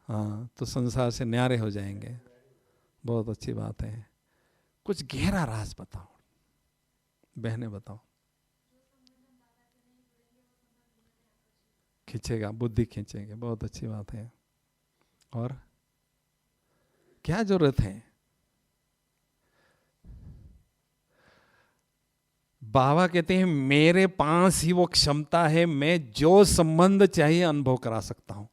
[SPEAKER 2] हाँ, तो संसार से न्यारे हो जाएंगे। बहुत अच्छी बात है। कुछ गहरा राज बताओ बहने, बताओ। खींचेगा, बुद्धि खींचेंगे, बहुत अच्छी बात है। और क्या जरूरत है? बाबा कहते हैं मेरे पास ही वो क्षमता है, मैं जो संबंध चाहिए अनुभव करा सकता हूं।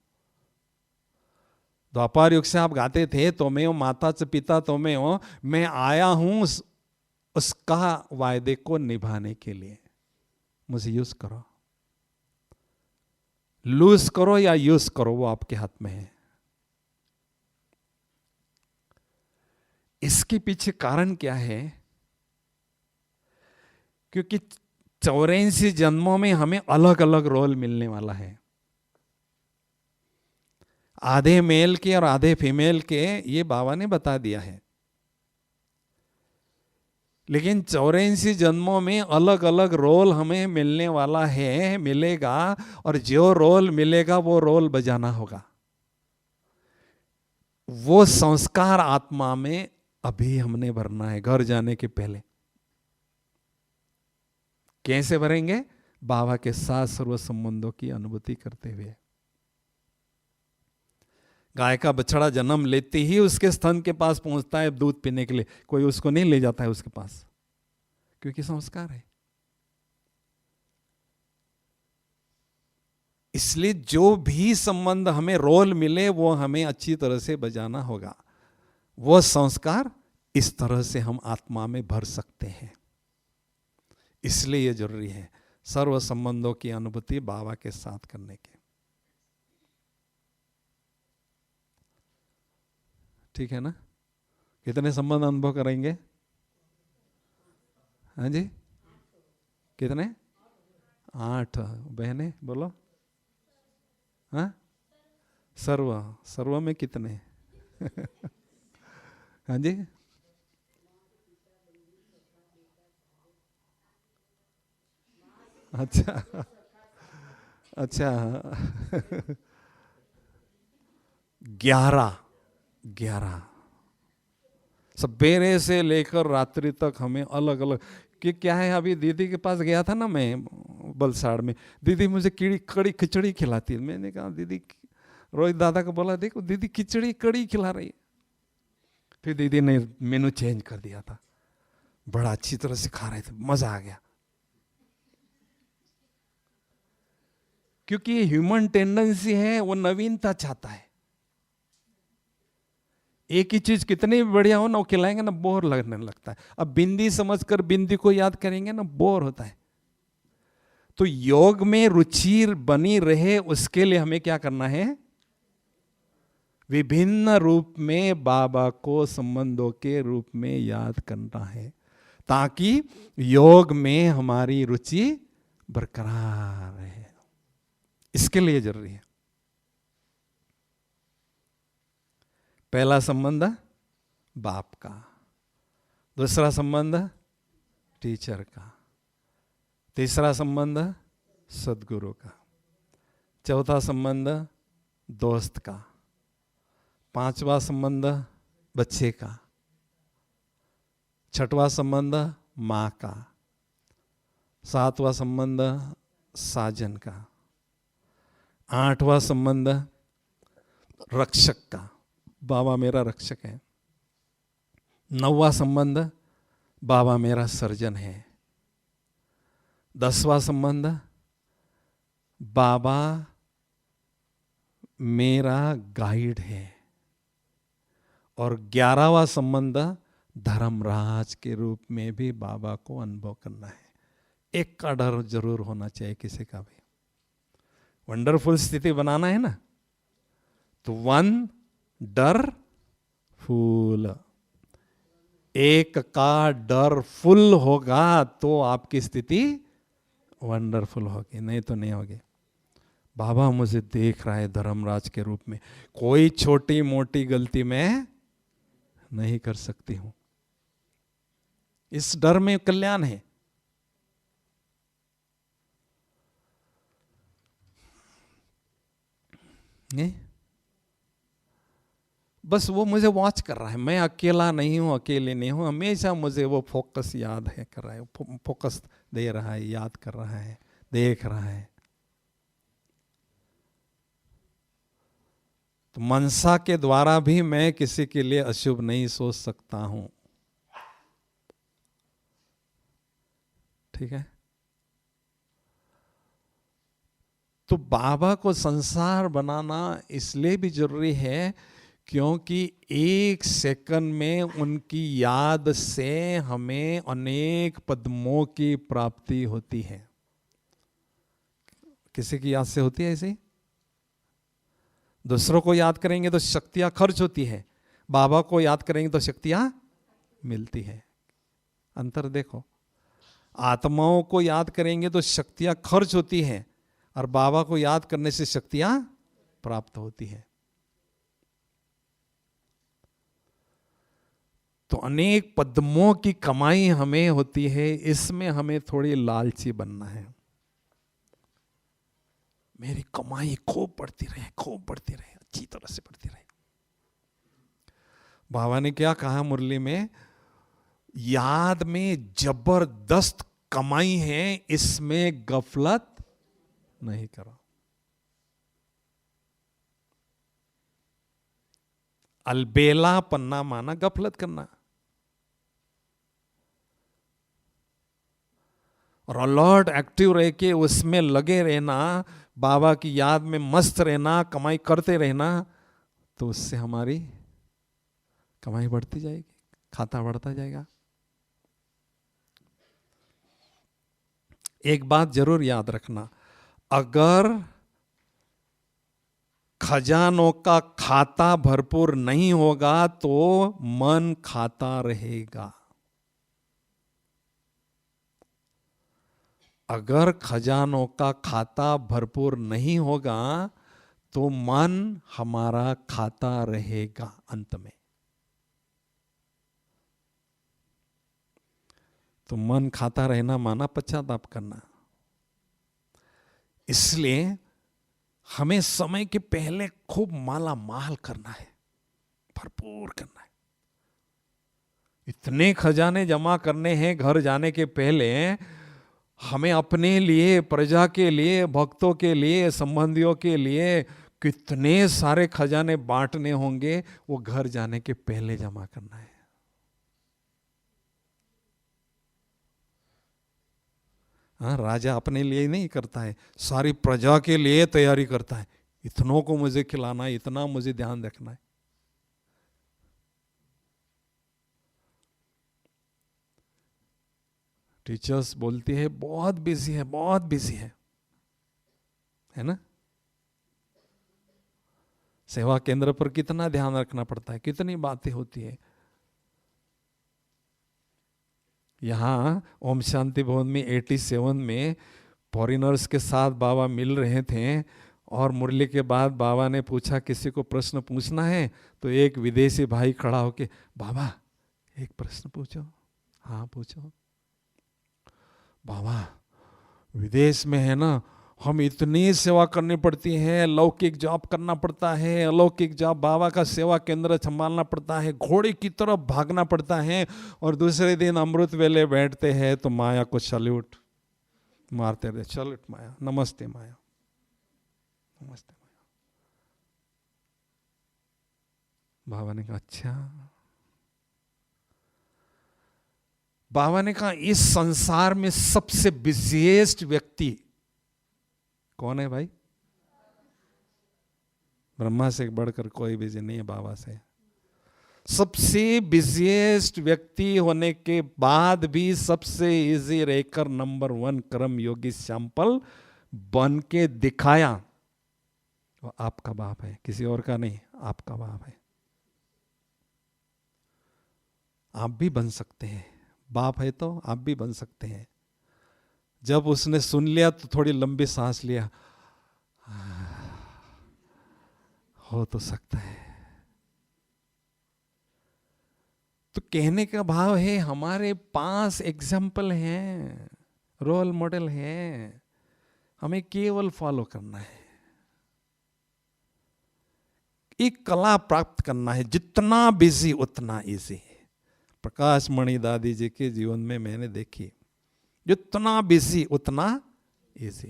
[SPEAKER 2] द्वापर युग से आप गाते थे, तो मैं हूं माता से पिता, तो मैं हूं, मैं आया हूं उसका वायदे को निभाने के लिए। मुझे यूज करो, लूज करो या यूज करो, वो आपके हाथ में है। इसके पीछे कारण क्या है? क्योंकि 84 जन्मों में हमें अलग अलग रोल मिलने वाला है। आधे मेल के और आधे फीमेल के, ये बाबा ने बता दिया है। लेकिन 84 जन्मों में अलग अलग रोल हमें मिलने वाला है, मिलेगा। और जो रोल मिलेगा वो रोल बजाना होगा। वो संस्कार आत्मा में अभी हमने भरना है, घर जाने के पहले। कैसे भरेंगे? बाबा के साथ सर्व संबंधों की अनुभूति करते हुए। गाय का बछड़ा जन्म लेते ही उसके स्तन के पास पहुंचता है दूध पीने के लिए, कोई उसको नहीं ले जाता है उसके पास, क्योंकि संस्कार है। इसलिए जो भी संबंध हमें रोल मिले वो हमें अच्छी तरह से बजाना होगा। वो संस्कार इस तरह से हम आत्मा में भर सकते हैं। इसलिए ये जरूरी है सर्व संबंधों की अनुभूति बाबा के साथ करने की। ठीक है ना? कितने संबंध अनुभव करेंगे? हाँ जी, कितने? 8। बहने बोलो। हाँ, सर्व में कितने? हाँ जी, अच्छा अच्छा 11 सवेरे से लेकर रात्रि तक हमें अलग अलग। कि क्या है, अभी दीदी के पास गया था ना मैं बलसाड़ में, दीदी मुझे कड़ी खिचड़ी खिलाती है। मैंने कहा दीदी, रोहित दादा को बोला देखो दीदी खिचड़ी कड़ी खिला रही है। फिर दीदी ने मेनू चेंज कर दिया था। बड़ा अच्छी तरह सिखा रहे थे, मजा आ गया। क्योंकि ये ह्यूमन टेंडेंसी है, वो नवीनता चाहता है। एक ही चीज कितनी भी बढ़िया हो ना, वो खिलाएंगे ना, बोर लगने लगता है। अब बिंदी समझकर बिंदी को याद करेंगे ना, बोर होता है। तो योग में रुचि बनी रहे, उसके लिए हमें क्या करना है? विभिन्न रूप में बाबा को संबंधों के रूप में याद करना है, ताकि योग में हमारी रुचि बरकरार रहे। इसके लिए जरूरी है। पहला संबंध बाप का, दूसरा संबंध टीचर का, तीसरा संबंध सदगुरु का, चौथा संबंध दोस्त का, पांचवा संबंध बच्चे का, छठवां संबंध माँ का, सातवां संबंध साजन का, आठवां संबंध रक्षक का, बाबा मेरा रक्षक है, नौवां संबंध बाबा मेरा सर्जन है, दसवां संबंध बाबा मेरा गाइड है, और 11वां संबंध धर्मराज के रूप में भी बाबा को अनुभव करना है। एक का डर जरूर होना चाहिए किसी का भी। वंडरफुल स्थिति बनाना है ना, तो वन डर फुल, एक का डर फुल होगा तो आपकी स्थिति वंडरफुल होगी, नहीं तो नहीं होगी। बाबा मुझे देख रहा है धर्मराज के रूप में, कोई छोटी मोटी गलती मैं नहीं कर सकती हूं। इस डर में कल्याण है। नहीं? बस वो मुझे वॉच कर रहा है, मैं अकेला नहीं हूं, अकेले नहीं हूं, हमेशा मुझे वो फोकस याद है कर रहा है, फोकस दे रहा है, याद कर रहा है, देख रहा है। तो मनसा के द्वारा भी मैं किसी के लिए अशुभ नहीं सोच सकता हूं। ठीक है? तो बाबा को संसार बनाना इसलिए भी जरूरी है क्योंकि एक सेकंड में उनकी याद से हमें अनेक पद्मों की प्राप्ति होती है। किसी की याद से होती है ऐसे? दूसरों को याद करेंगे तो शक्तियां खर्च होती है, बाबा को याद करेंगे तो शक्तियां मिलती है। अंतर देखो, आत्माओं को याद करेंगे तो शक्तियां खर्च होती हैं, और बाबा को याद करने से शक्तियां प्राप्त होती है। तो अनेक पद्मों की कमाई हमें होती है, इसमें हमें थोड़ी लालची बनना है। मेरी कमाई खूब बढ़ती रहे, खूब बढ़ती रहे, अच्छी तरह से बढ़ती रहे। बाबा ने क्या कहा मुरली में? याद में जबरदस्त कमाई है, इसमें गफलत नहीं करो। अलबेला पन्ना माना गफलत करना, और अलर्ट एक्टिव रह के उसमें लगे रहना, बाबा की याद में मस्त रहना, कमाई करते रहना, तो उससे हमारी कमाई बढ़ती जाएगी, खाता बढ़ता जाएगा। एक बात जरूर याद रखना, अगर खजानों का खाता भरपूर नहीं होगा तो मन खाता रहेगा। अगर खजानों का खाता भरपूर नहीं होगा तो मन हमारा खाता रहेगा अंत में। तो मन खाता रहना माना पश्चाताप करना। इसलिए हमें समय के पहले खूब माला माल करना है, भरपूर करना है। इतने खजाने जमा करने हैं घर जाने के पहले, हमें अपने लिए, प्रजा के लिए, भक्तों के लिए, संबंधियों के लिए कितने सारे खजाने बांटने होंगे, वो घर जाने के पहले जमा करना है। हाँ, राजा अपने लिए नहीं करता है, सारी प्रजा के लिए तैयारी करता है, इतनों को मुझे खिलाना है, इतना मुझे ध्यान रखना है। टीचर्स बोलती है बहुत बिजी है, बहुत बिजी है ना। सेवा केंद्र पर कितना ध्यान रखना पड़ता है, कितनी बातें होती है। यहाँ ओम शांति भवन में 87 में फॉरिनर्स के साथ बाबा मिल रहे थे, और मुरली के बाद बाबा ने पूछा किसी को प्रश्न पूछना है, तो एक विदेशी भाई खड़ा होके, बाबा एक प्रश्न पूछो। हाँ पूछो। बाबा विदेश में है ना, हम इतनी सेवा करनी पड़ती है, लौकिक जॉब करना पड़ता है, अलौकिक जॉब, बाबा का सेवा केंद्र संभालना पड़ता है, घोड़े की तरफ भागना पड़ता है, और दूसरे दिन अमृत वेले बैठते हैं तो माया को सल्यूट मारते रहे, सल्यूट माया, नमस्ते माया, नमस्ते माया। बाबा ने कहा अच्छा। बाबा ने कहा इस संसार में सबसे बिजिएस्ट व्यक्ति कौन है भाई? ब्रह्मा से बढ़कर कोई बिजी नहीं है बाबा से। सबसे बिजिएस्ट व्यक्ति होने के बाद भी सबसे इजी रहकर नंबर 1 कर्म योगी सैंपल बन के दिखाया, वो आपका बाप है, किसी और का नहीं, आपका बाप है। आप भी बन सकते हैं, बाप है तो आप भी बन सकते हैं। जब उसने सुन लिया तो थोड़ी लंबी सांस लिया, हो तो सकता है। तो कहने का भाव है हमारे पास एग्जाम्पल हैं, रोल मॉडल हैं, हमें केवल फॉलो करना है। एक कला प्राप्त करना है, जितना बिजी उतना इजी। प्रकाश मणि दादी जी के जीवन में मैंने देखी, जितना बिजी उतना इजी।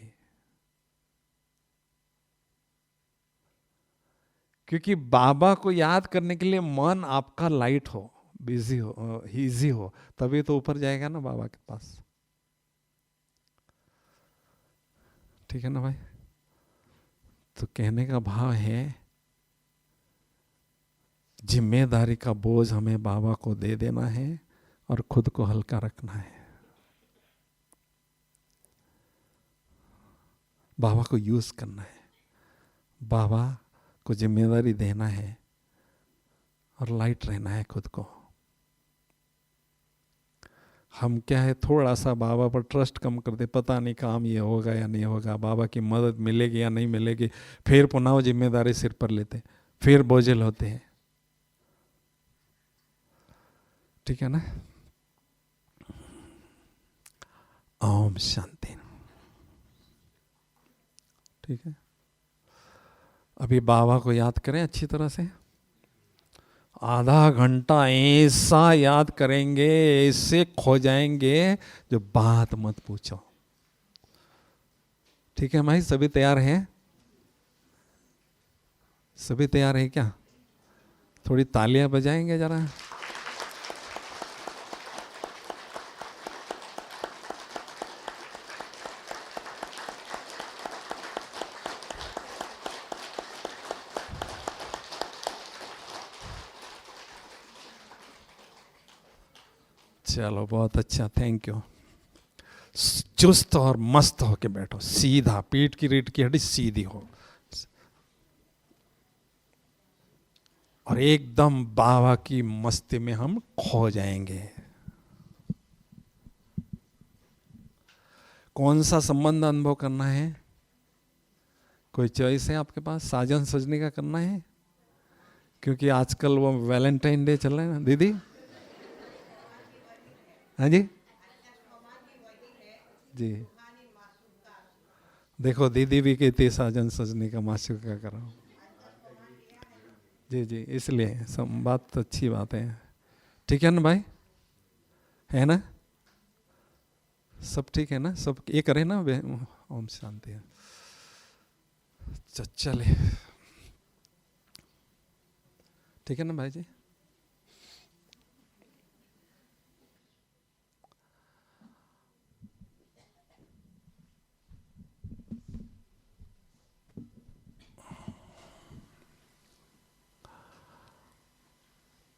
[SPEAKER 2] क्योंकि बाबा को याद करने के लिए मन आपका लाइट हो, बिजी हो, इजी हो, तभी तो ऊपर जाएगा ना बाबा के पास। ठीक है ना भाई? तो कहने का भाव है जिम्मेदारी का बोझ हमें बाबा को दे देना है और खुद को हल्का रखना है। बाबा को यूज करना है, बाबा को जिम्मेदारी देना है और लाइट रहना है खुद को। हम क्या है, थोड़ा सा बाबा पर ट्रस्ट कम कर दे, पता नहीं काम ये होगा या नहीं होगा, बाबा की मदद मिलेगी या नहीं मिलेगी, फिर पुनः वो जिम्मेदारी सिर पर लेते, फिर बोझिल होते हैं। ठीक है ना? ओम शांति। ठीक है, अभी बाबा को याद करें अच्छी तरह से। आधा घंटा ऐसा याद करेंगे, ऐसे खो जाएंगे जो बात मत पूछो। ठीक है भाई, सभी तैयार हैं? सभी तैयार हैं क्या? थोड़ी तालियां बजाएंगे जरा। चलो बहुत अच्छा, थैंक यू। चुस्त और मस्त होके बैठो, सीधा, पीठ की रीढ़ की हड्डी सीधी हो, और एकदम बाबा की मस्ती में हम खो जाएंगे। कौन सा संबंध अनुभव करना है? कोई चॉइस है आपके पास? साजन सजनी का करना है? क्योंकि आजकल वो वैलेंटाइन डे चल रहा है ना दीदी। हाँ जी जी, देखो दीदी भी कहती साजन सजनी का मासिक का करो। जी जी, इसलिए सब बात तो अच्छी बात है। ठीक है ना भाई, है ना? सब ठीक है ना? सब ये करे ना? ओम शांति। चले, ठीक है ना भाई जी?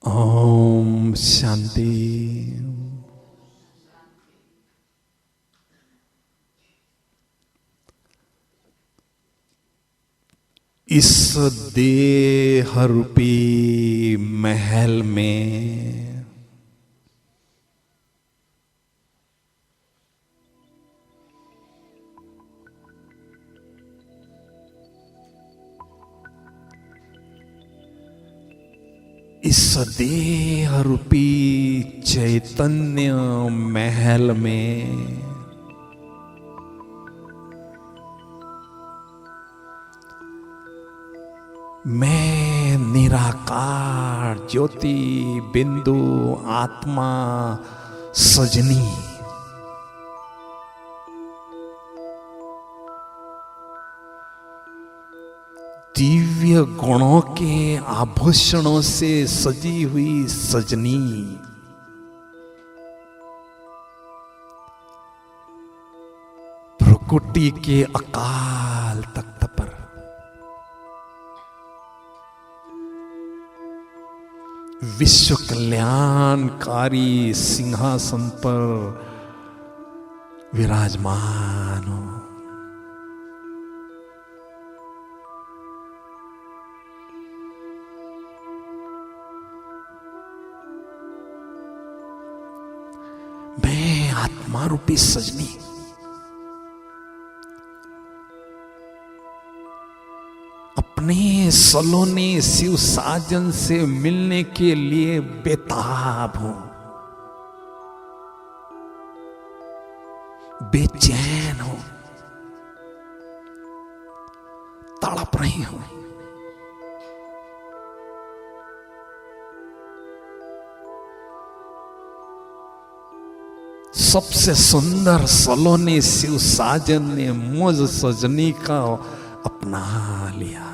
[SPEAKER 2] ओम शांति। इस देह रूपी महल में इस देह रूपी चैतन्य महल में मैं निराकार ज्योति बिंदु आत्मा सजनी दिव्य गुणों के आभूषणों से सजी हुई सजनी भ्रुकुटी के अकाल तख्त पर विश्व कल्याणकारी सिंहासन पर विराजमान हो। मैं आत्मा रूपी सजनी अपने सलोने शिव साजन से मिलने के लिए बेताब हूं, बेचैन हूं, तड़प रही हूं। सबसे सुंदर सलोने शिव साजन ने मुझ सजनी का अपना लिया।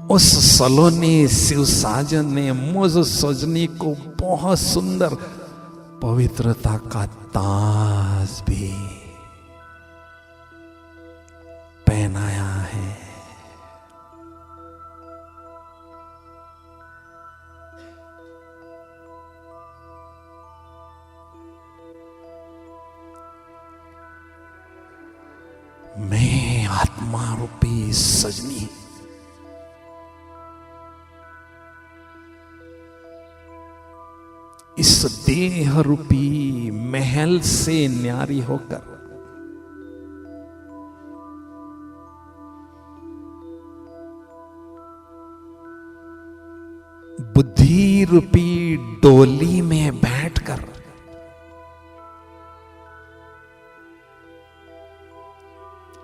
[SPEAKER 2] उस सलोने शिव साजन ने मुझ सजनी को बहुत सुंदर पवित्रता का ताज भी पहनाया है। मैं आत्मा रूपी सजनी इस देह रूपी महल से न्यारी होकर बुद्धि रूपी डोली में बैठकर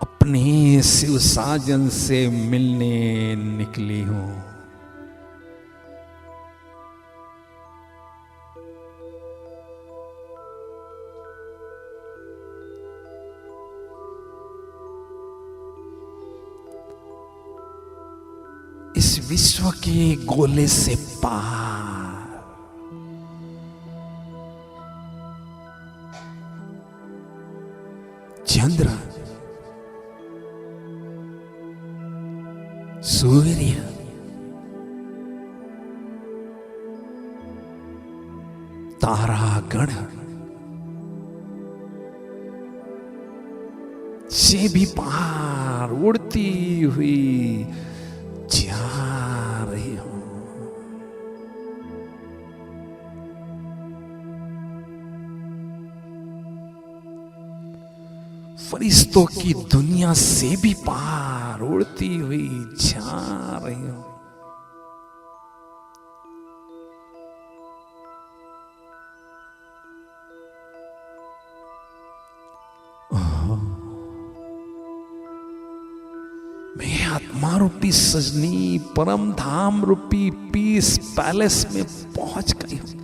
[SPEAKER 2] अपने शिव साजन से मिलने निकली हूं। इस विश्व के गोले से पार चंद्र, सूर्य, तारागण से भी पार उड़ती हुई जा रही हूं। फरिश्तों की दुनिया से भी पार उड़ती हुई जा रही हूं। मैं आत्मा रूपी सजनी परम धाम रूपी पीस पैलेस में पहुंच गई हूं।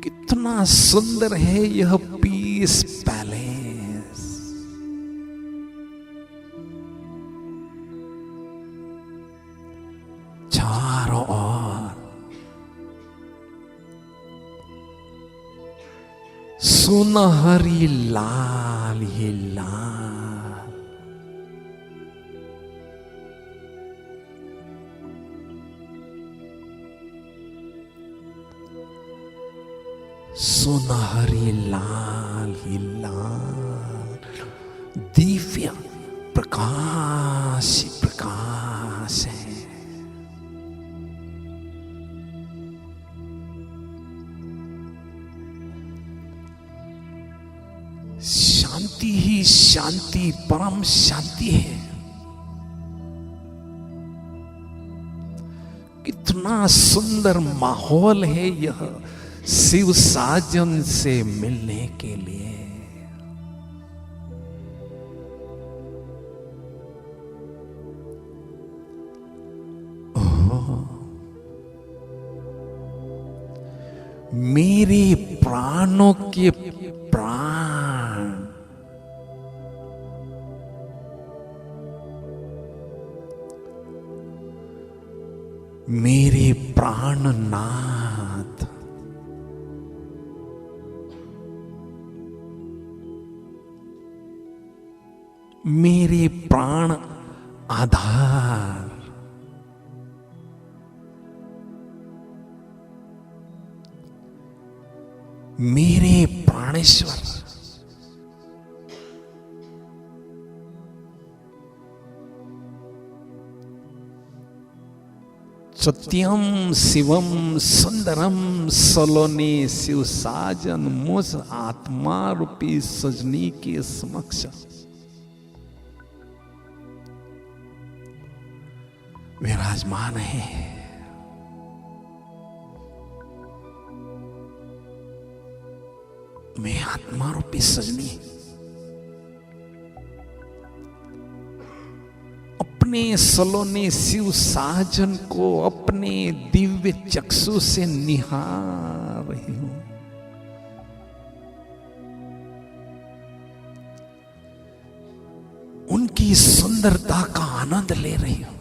[SPEAKER 2] कितना सुंदर है यह पीस पैलेस। चारों ओर सुनहरी लाल ये लाल, सुनहरी लाल ही लाल, दिव्य प्रकाश ही प्रकाश है। शांति ही शांति, परम शांति है। कितना सुंदर माहौल है यह शिव साजन से मिलने के लिए। मेरे प्राणों के प्राण, मेरे प्राणनाथ, मेरे प्राण आधार, मेरे प्राणेश्वर, सत्यम शिवम सुंदरम सलोने शिव साजन मुझ आत्मा रूपी सजनी के समक्ष विराजमान है। मैं आत्मा रूपी सजनी अपने सलोने शिव साजन को अपने दिव्य चक्षु से निहार रही हूं। उनकी सुंदरता का आनंद ले रही हूं।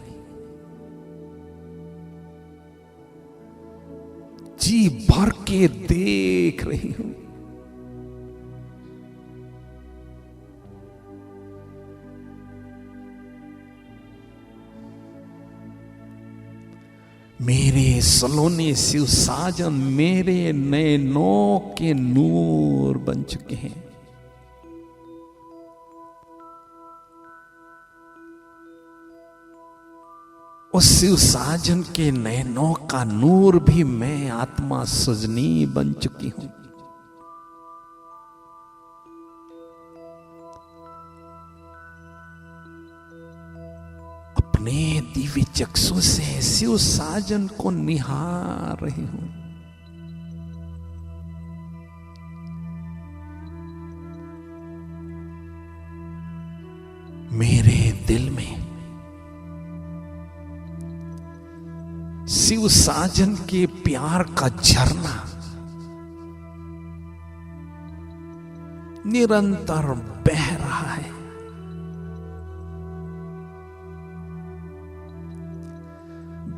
[SPEAKER 2] जी भर के देख रही हूं। मेरे सलोने शिव साजन मेरे नैनों के नूर बन चुके हैं। उस शिव साजन के नैनों का नूर भी मैं आत्मा सजनी बन चुकी हूं। अपने दिव्य चक्षु से शिव साजन को निहार रही हूं। मेरे दिल में शिव साजन के प्यार का झरना निरंतर बह रहा है।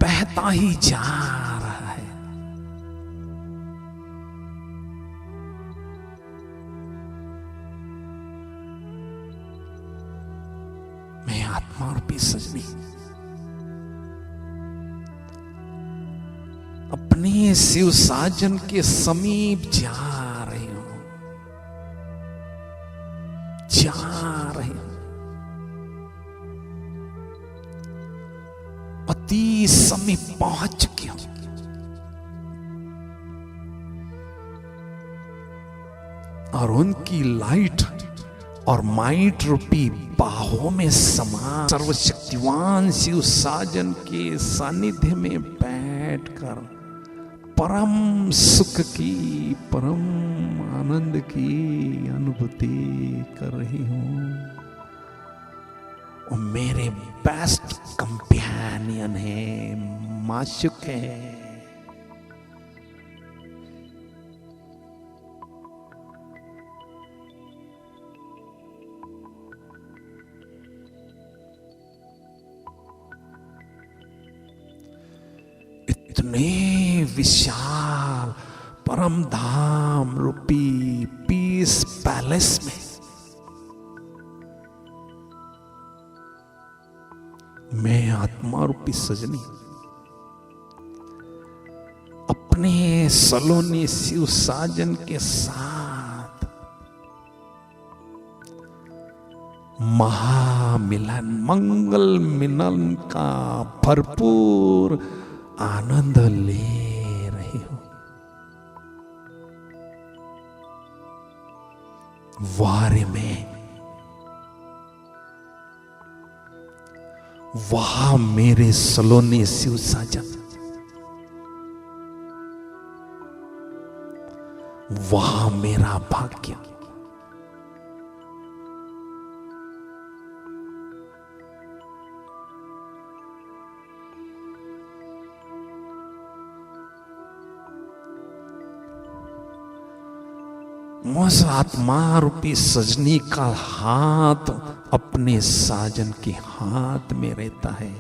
[SPEAKER 2] बहता ही जा रहा है। मैं आत्मा रूपी सजनी अपने शिव साजन के समीप जा रही हूं, जा रही हूं। अति समीप पहुंच चुकी हूं। और उनकी लाइट और माइट रूपी बाहों में समा सर्वशक्तिवान शिव साजन के सानिध्य में बैठकर परम सुख की, परम आनंद की अनुभूति कर रही हूं। वो मेरे बेस्ट कंपेनियन है, माशुक है। इतने विशाल परम धाम रूपी पीर इस पैलेस में मैं आत्मा रूपी सजनी अपने सलोनी शिव साजन के साथ महामिलन मंगल मिलन का भरपूर आनंद ले रही हूं। वारे में वहां मेरे सलोने शिव साजन, वहां मेरा भाग्य। उस आत्मा रूपी सजनी का हाथ अपने साजन के हाथ में रहता है,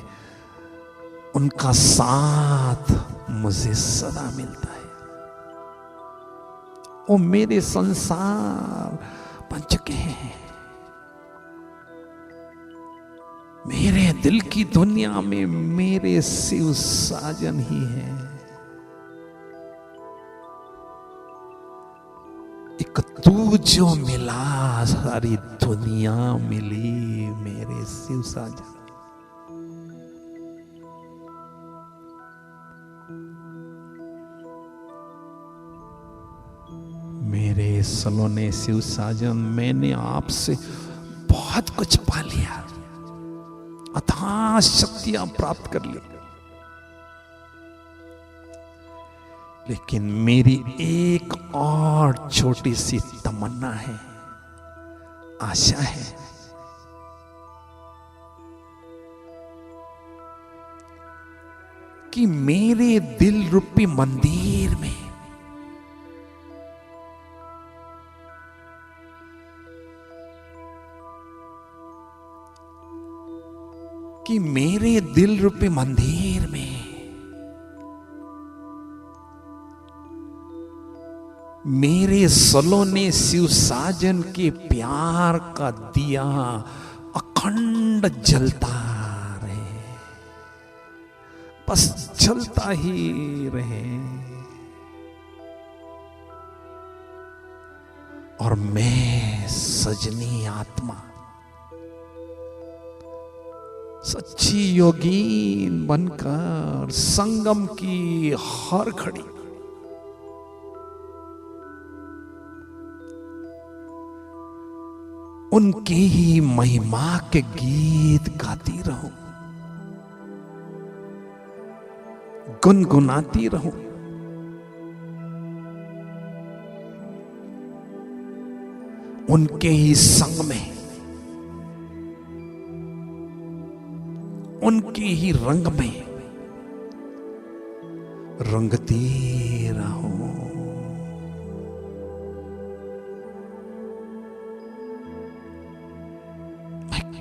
[SPEAKER 2] उनका साथ मुझे सदा मिलता है। वो मेरे संसार बन चुके हैं, मेरे दिल की दुनिया में मेरे शिव साजन ही है। एक तू जो मिला सारी दुनिया मिली मेरे शिव साजन। मेरे सलोने शिव साजन, मैंने आपसे बहुत कुछ पा लिया, अथाह शक्तियां प्राप्त कर ली, लेकिन मेरी एक और छोटी सी तमन्ना है, आशा है कि मेरे दिल रूपी मंदिर में मेरे सलोने शिव साजन के प्यार का दिया अखंड जलता रहे, बस जलता ही रहे। और मैं सजनी आत्मा सच्ची योगीन बनकर संगम की हर घड़ी उनके ही महिमा के गीत गाती रहूं, गुनगुनाती रहूं। उनके ही संग में, उनके ही रंग में रंगती रहूं।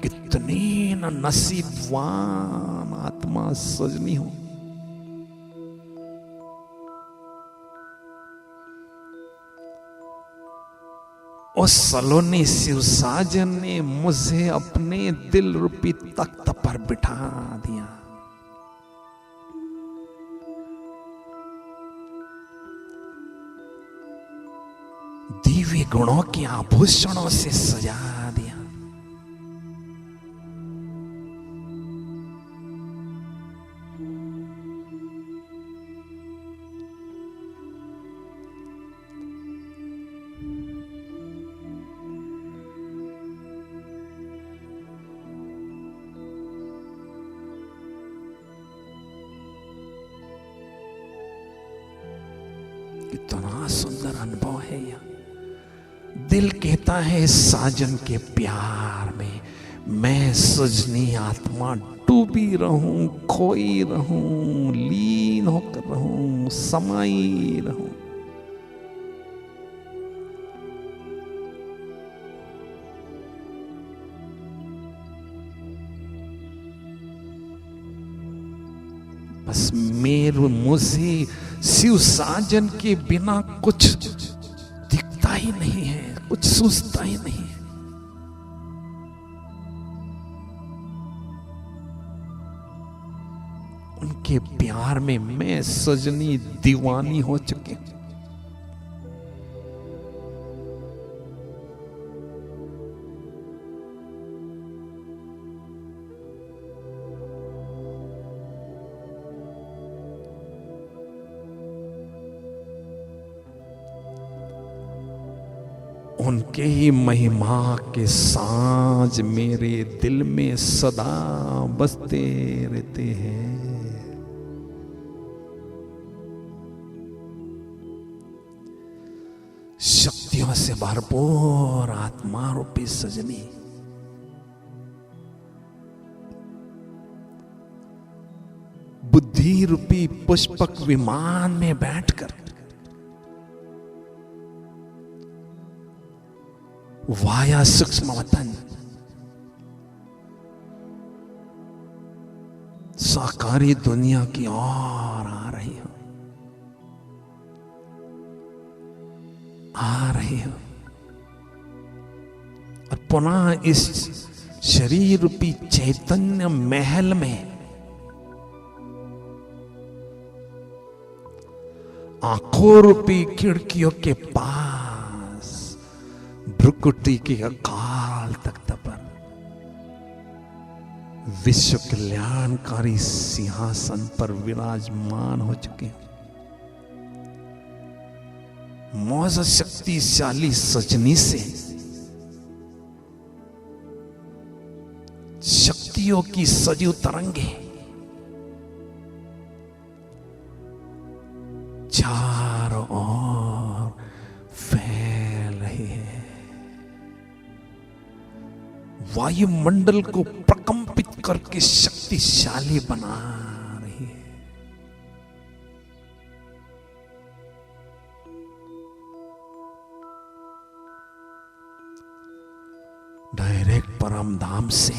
[SPEAKER 2] कितनी न नसीबवान आत्मा सजनी हूं। उस सलोनी शिव साजन ने मुझे अपने दिल रूपी तख्त पर बिठा दिया। दिव्य गुणों के आभूषणों से सजा दिया। कितना सुंदर अनुभव है यह। दिल कहता है साजन के प्यार में मैं सजनी आत्मा डूबी रहूं, खोई रहूं, लीन होकर रहूं, समाई रहूं। बस मुझे शिव साजन के बिना कुछ दिखता ही नहीं है, कुछ सूझता ही नहीं। उनके प्यार में मैं सजनी दीवानी हो चुकी हूं। उनके ही महिमा के साज मेरे दिल में सदा बसते रहते हैं। शक्तियों से भरपूर आत्मा रूपी सजनी, बुद्धि रूपी पुष्पक विमान में बैठकर वाया सूक्ष्म वतन साकारी दुनिया की ओर आ रही हो, आ रही हो, और पुनः इस शरीर रूपी चैतन्य महल में आंखों रूपी खिड़कियों के पास भ्रुकुटी के अकाल तख्त पर विश्व कल्याणकारी सिंहासन पर विराजमान हो चुके हैं। मौज शक्तिशाली सजनी से शक्तियों की सजीव तरंगे चारों ओर फैल रही है, वायुमंडल को प्रकंपित करके शक्तिशाली बना रही है। डायरेक्ट परम धाम से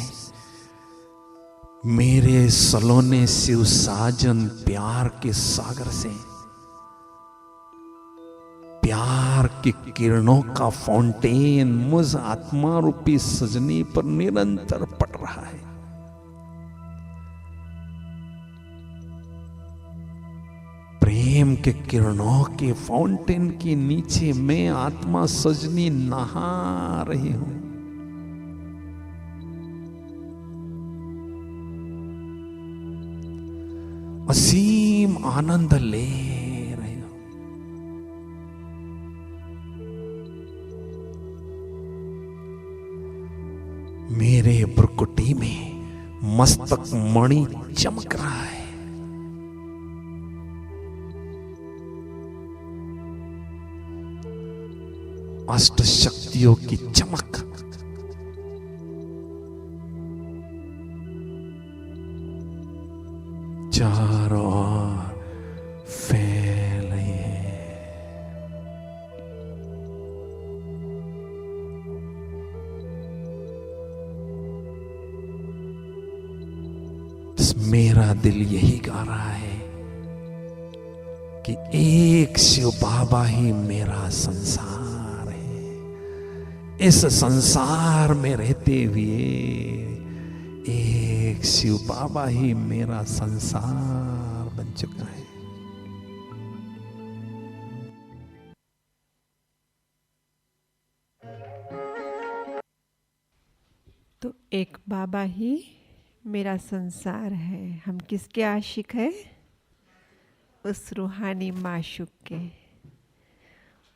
[SPEAKER 2] मेरे सलोने शिव साजन प्यार के सागर से प्यार की किरणों का फाउंटेन मुझ आत्मा रूपी सजनी पर निरंतर पड़ रहा है। प्रेम के किरणों के फाउंटेन के नीचे मैं आत्मा सजनी नहा रही हूं। असीम आनंद ले रहे हो। मेरे भ्रुकुटी में मस्तक मणि चमक रहा है। अष्ट शक्तियों की चमक चारों ओर फैल रही है। मेरा दिल यही गा रहा है कि एक शिव बाबा ही मेरा संसार है। इस संसार में रहते हुए एक शिव बाबा ही मेरा संसार बन चुका है।
[SPEAKER 1] तो एक बाबा ही मेरा संसार है। हम किसके आशिक है? उस रूहानी माशूक के,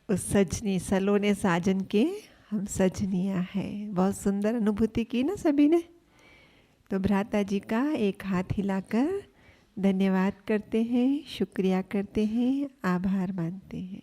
[SPEAKER 1] उस सजनी सलोने साजन के हम सजनियां हैं। बहुत सुंदर अनुभूति की ना सभी ने। तो भ्राता जी का एक हाथ हिलाकर धन्यवाद करते हैं, शुक्रिया करते हैं, आभार मानते हैं।